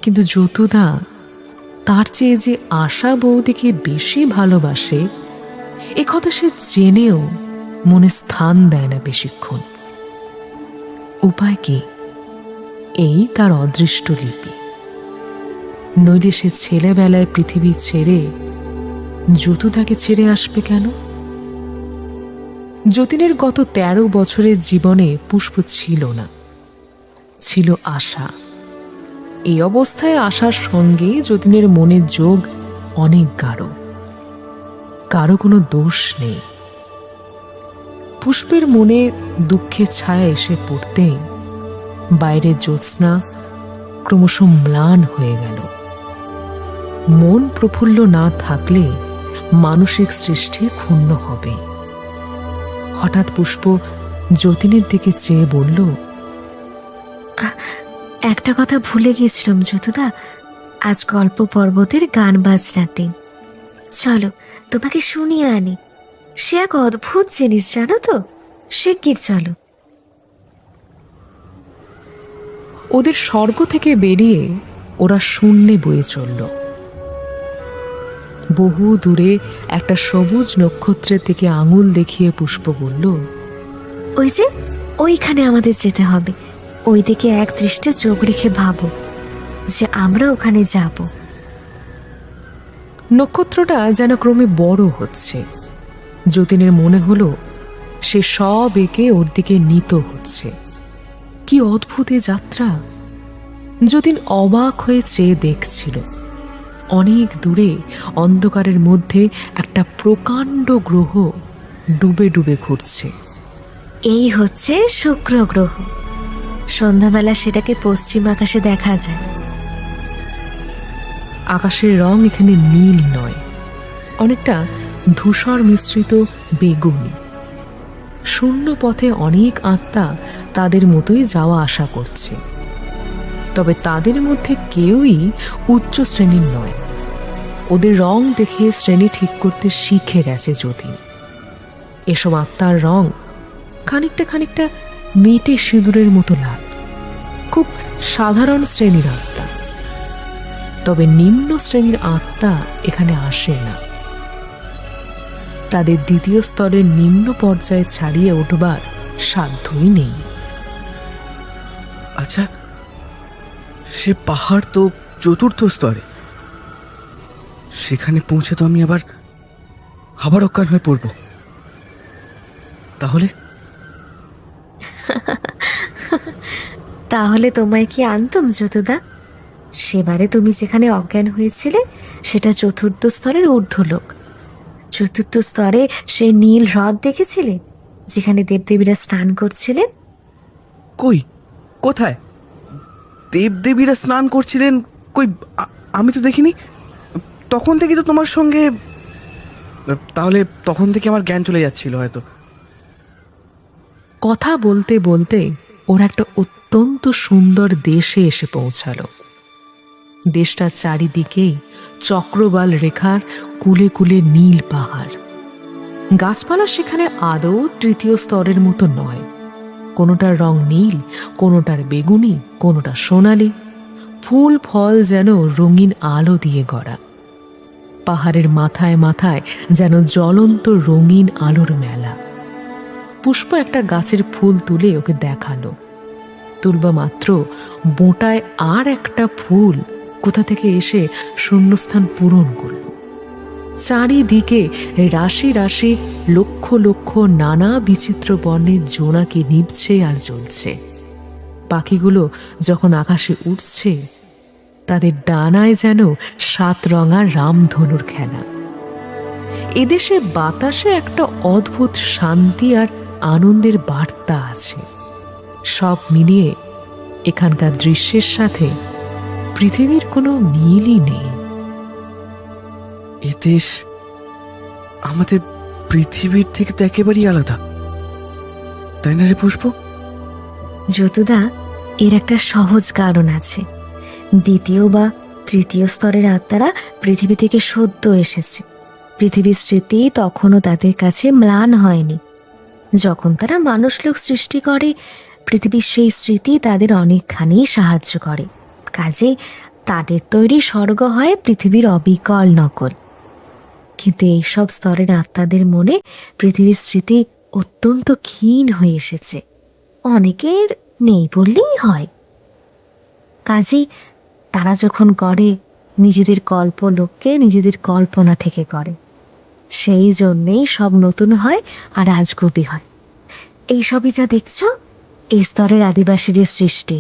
কিন্তু যতুদা তার চেয়ে যে আশা বৌদিকে বেশি ভালোবাসে এ কথা সে জেনেও মনে স্থান দেয় না বেশিক্ষণ। উপায় কি? এই তার অদৃষ্ট লিপি। নইলে সে ছেলেবেলায় পৃথিবী ছেড়ে যতুদাকে ছেড়ে আসবে কেন? যতীনের গত ১৩ বছরের জীবনে পুষ্প ছিল না, ছিল আশা। এই অবস্থায় আশার সঙ্গে যতীনের মনের যোগ অনেক গাঢ়। কারো কোনো দোষ নেই। পুষ্পের মনে দুঃখের ছায়া এসে পড়তে বাইরের জ্যোৎস্না ক্রমশ ম্লান হয়ে গেল। মন প্রফুল্ল না থাকলে মানসিক সৃষ্টি ক্ষুণ্ণ হবে। হঠাৎ পুষ্প যতীনের দিকে চেয়ে বলল, একটা কথা ভুলে গিয়েছিলাম যতুদা, আজ গল্প পর্বতের গান বাজনাতে। চলো তোমাকে শুনিয়ে আনি। সে এক অদ্ভুত জিনিস, জানো তো? শিগগির চলো। ওদের স্বর্গ থেকে বেরিয়ে ওরা শূন্যে বয়ে চলল। বহু দূরে একটা সবুজ নক্ষত্রের দিকে আঙুল দেখিয়ে পুষ্প বলল, ওই যে ওইখানে আমাদের যেতে হবে। ওই দিকে এক দৃষ্টে চোখ রেখে ভাবো যে আমরা ওখানে যাব। নক্ষত্রটা যেন ক্রমে বড় হচ্ছে। যতীনের মনে হলো সে সব একে ওর দিকে নীত হচ্ছে। কি অদ্ভুত এ যাত্রা! যতীন অবাক হয়ে চেয়ে দেখছিল। অনেক দূরে অন্ধকারের মধ্যে একটা প্রকাণ্ড গ্রহ ডুবে ডুবে ঘুরছে। এই হচ্ছে শুক্র গ্রহ। সন্ধ্যাবেলা সেটাকে পশ্চিম আকাশে দেখা যায়। আকাশের রং এখানে নীল নয়, অনেকটা ধূসর মিশ্রিত বেগুনি। শূন্য পথে অনেক আত্মা তাদের মতোই যাওয়া আসা করছে, তবে তাদের মধ্যে কেউই উচ্চ শ্রেণীর নয়। ওদের রং দেখে শ্রেণী ঠিক করতে শিখে গেছে যতীন। এসব আত্মার রং খানিকটা খানিকটা মেটে সিঁদুরের মতো লাল, খুব সাধারণ শ্রেণীর আত্মা। তবে নিম্ন শ্রেণীর আত্মা এখানে আসে না। তাদের দ্বিতীয় স্তরের নিম্ন পর্যায়ে ছাড়িয়ে উঠবার সাধ্যই নেই। আচ্ছা, সে পাহাড় তো চতুর্থ স্তরে। সেখানে পৌঁছে তো আমি আবার অজ্ঞান হয়ে পড়ব। তাহলে তাহলে তোমায় কি আনতাম যতুদা? সেবারে তুমি যেখানে অজ্ঞান হয়েছিলে সেটা চতুর্থ স্তরের ঊর্ধ্বলোক। চতুর্থ স্তরে সেই নীল হ্রদ দেখেছিলে, যেখানে দেবদেবীরা স্নান করছিলেন। কই, কোথায় দেবদেবীরা স্নান করছিলেন? কই, আমি তো দেখিনি। তখন থেকে তো তোমার সঙ্গে, তাহলে তখন থেকে আমার জ্ঞান চলে যাচ্ছিল হয়তো। কথা বলতে বলতে ওরা একটা অত্যন্ত সুন্দর দেশে এসে পৌঁছালো। দেশটার চারিদিকেই চক্রবাল রেখার কুলে কুলে নীল পাহাড়। গাছপালা সেখানে আদৌ তৃতীয় স্তরের মতো নয়, কোনোটার রং নীল, কোনোটার বেগুনি, কোনোটা সোনালি। ফুল ফল যেন রঙিন আলো দিয়ে গড়া। পাহাড়ের মাথায় মাথায় যেন জ্বলন্ত রঙিন আলোর মেলা। পুষ্প একটা গাছের ফুল তুলে ওকে দেখালো। তুলবা মাত্র বোঁটায় আর একটা ফুল কোথা থেকে এসে শূন্যস্থান পূরণ করল। চারিদিকে রাশি রাশি লক্ষ লক্ষ নানা বিচিত্র বর্ণের জোনাকি নিভছে আর জ্বলছে। পাখিগুলো যখন আকাশে উঠছে, তাদের ডানায় যেন 7 রঙা রামধনুর খেলা। এদেশে বাতাসে একটা অদ্ভুত শান্তি আর আনন্দের বার্তা আছে। সব মিলিয়ে এখানকার দৃশ্যের সাথে পৃথিবীর কোনো মিলই নেই। এ দেশ আমাদের পৃথিবীর থেকে তো একেবারেই আলাদা, তাই না রে পুষ্প? যতুদা, এর একটা সহজ কারণ আছে। দ্বিতীয় বা তৃতীয় স্তরের আত্মারা পৃথিবী থেকে সদ্য এসেছে। পৃথিবীর স্মৃতি তখনও তাদের কাছে ম্লান হয়নি। যখন তারা মানুষলোক সৃষ্টি করে, পৃথিবীর সেই স্মৃতি তাদের অনেকখানি সাহায্য করে। কাজে তাদের তৈরি স্বর্গ হয় পৃথিবীর অবিকল নকল। কিন্তু এইসব স্তরের আত্মাদের মনে পৃথিবীর স্মৃতি অত্যন্ত ক্ষীণ হয়ে এসেছে। অনেকের নেই বললেই হয়। কাজেই তারা যখন গড়ে, নিজেদের কল্পলোককে নিজেদের কল্পনা থেকে করে। সেই জন্যেই সব নতুন হয় আর আজগুবি হয়। এইসবই যা দেখছো, এই স্তরের আদিবাসীদের সৃষ্টি।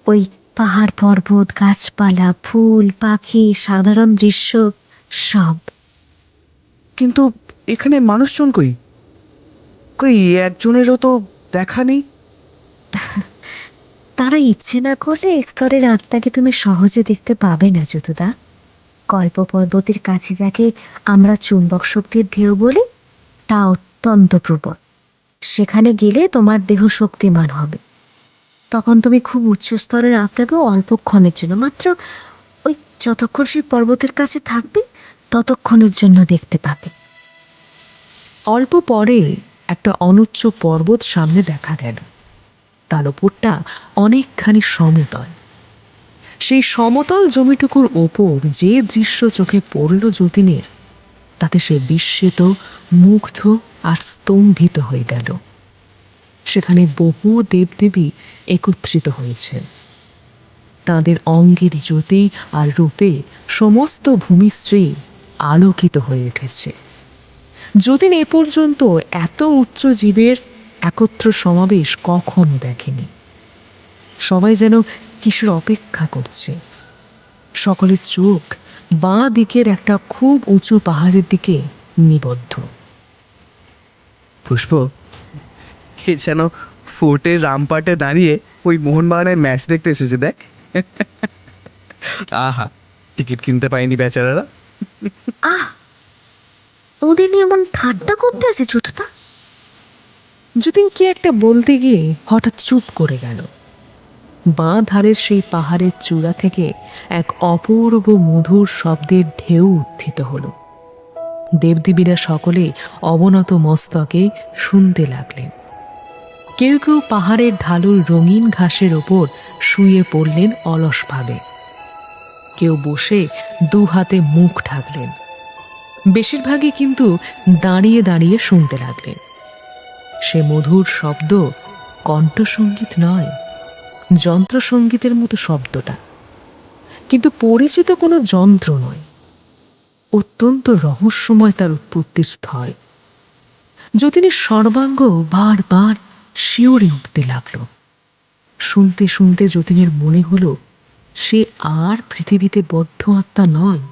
ওই পাহাড় পর্বত, গাছপালা, ফুল, পাখি, সাধারণ দৃশ্য সব। কিন্তু এখানে মানুষজন কই? একজনেরও তো দেখা নেই। তারা ইচ্ছে না করলে এই স্তরের আত্মাকে তুমি সহজে দেখতে পাবে না যতুদা। কল্প পর্বতের কাছে যাকে আমরা চুম্বক শক্তির ঢেউ বলি, তা অত্যন্ত প্রবল। সেখানে গেলে তোমার দেহ শক্তিমান হবে। তখন তুমি খুব উচ্চ স্তরের আত্মাকেও অল্পক্ষণের জন্য, মাত্র ওই যতক্ষণ সেই পর্বতের কাছে থাকবে ততক্ষণের জন্য দেখতে পাবে। অল্প পরে একটা অনুচ্চ পর্বত সামনে দেখা গেল। তার ওপরটা অনেকখানি সমতল। সেই সমতল জমিটুকুর ওপর যে দৃশ্য চোখে পড়ল যতীনের, তাতে সে বিস্মিত, মুগ্ধ আর স্তম্ভিত হয়ে গেল। সেখানে বহু দেবদেবী একত্রিত হয়েছেন। তাদের অঙ্গের জ্যোতি আর রূপে সমস্ত ভূমিশ্রী আলোকিত হয়ে উঠেছে। যতীন এ পর্যন্ত এত উচ্চ জীবের একত্র সমাবেশ কখনো দেখেনি। সবাই যেন কিসের অপেক্ষা করছে। সকলের চোখ বাঁ দিকের একটা খুব উঁচু পাহাড়ের দিকে নিবদ্ধ। পুষ্প, এ যেন ফোর্টের রামপাটে দাঁড়িয়ে ওই মোহনবাগানের ম্যাচ দেখতে এসেছে, দেখ। আহা, টিকিট কিনতে পায়নি বেচারারা। আহ, ওদের নিয়ে এমন ঠাট্টা করতে আছে যতুদা। যতীন কি একটা বলতে গিয়ে হঠাৎ চুপ করে গেল। বাঁ ধারের সেই পাহাড়ের চূড়া থেকে এক অপূর্ব মধুর শব্দের ঢেউ উত্থিত হলো। দেবদেবীরা সকলে অবনত মস্তকে শুনতে লাগলেন। কেউ কেউ পাহাড়ের ঢালুর রঙিন ঘাসের ওপর শুয়ে পড়লেন অলসভাবে। কেউ বসে 2 হাতে মুখ ঢাকলেন। বেশিরভাগই কিন্তু দাঁড়িয়ে দাঁড়িয়ে শুনতে লাগলেন। সে মধুর শব্দ কণ্ঠসঙ্গীত নয়, যন্ত্রসঙ্গীতের মতো শব্দটা, কিন্তু পরিচিত কোনো যন্ত্র নয়। অত্যন্ত রহস্যময় তার উৎপত্তির স্থল। যতীনের সর্বাঙ্গ বারবার শিউরে উঠতে লাগলো। শুনতে শুনতে যতীনের মনে হলো সে আর পৃথিবীতে বদ্ধ আত্মা নয়,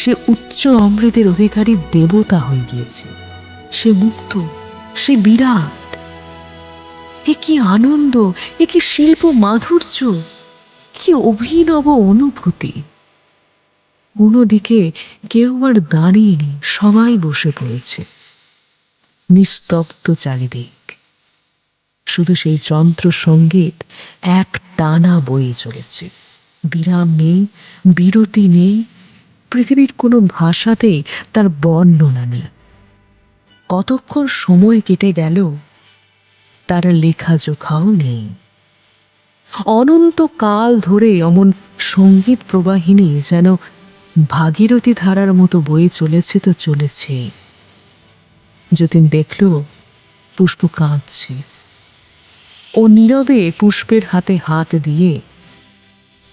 সে উচ্চ অমৃতের অধিকারী দেবতা হয়ে গিয়েছে। সে মুক্ত, সে বিরাট। এ কি আনন্দ, এ কি শিল্প মাধুর্য, কি অভিনব অনুভূতি! অন্যদিকে কেউ আর দাঁড়িয়েনি, সবাই বসে পড়েছে। নিস্তব্ধ চারিদিক, শুধু সেই যন্ত্র সঙ্গীত এক টানা বয়ে চলেছে। বিরাম নেই, বিরতি নেই, পৃথিবীর কোনো ভাষাতেই তার বর্ণনা নেই। কতক্ষণ সময় কেটে গেল তার লেখাজোখাও নেই। অনন্ত কাল ধরে অমন সঙ্গীত প্রবাহিনী যেন ভাগীরথী ধারার মতো বয়ে চলেছে তো চলেছে। যতীন দেখল পুষ্প কাঁদছে। ও নীরবে পুষ্পের হাতে হাত দিয়ে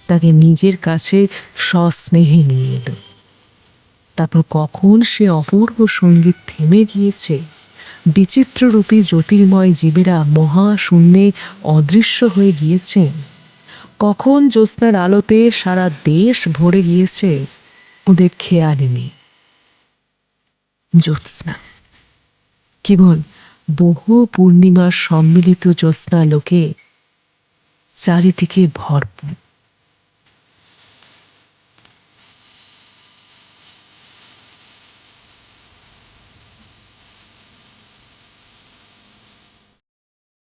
তাকে নিজের কাছে সস্নেহে নিয়ে এলো। তারপর কখন সে অপূর্ব সঙ্গীত থেমে গিয়েছে, বিচিত্ররূপী জ্যোতির্ময় জীবেরা মহাশূন্যে অদৃশ্য হয়ে গিয়েছেন, কখন জ্যোৎস্নার আলোতে সারা দেশ ভরে গিয়েছে, ওদের খেয়ালই নেই। জ্যোৎস্না কেবল বহু পূর্ণিমার সম্মিলিত জ্যোৎস্না লোকে চারিদিকে ভরপুর।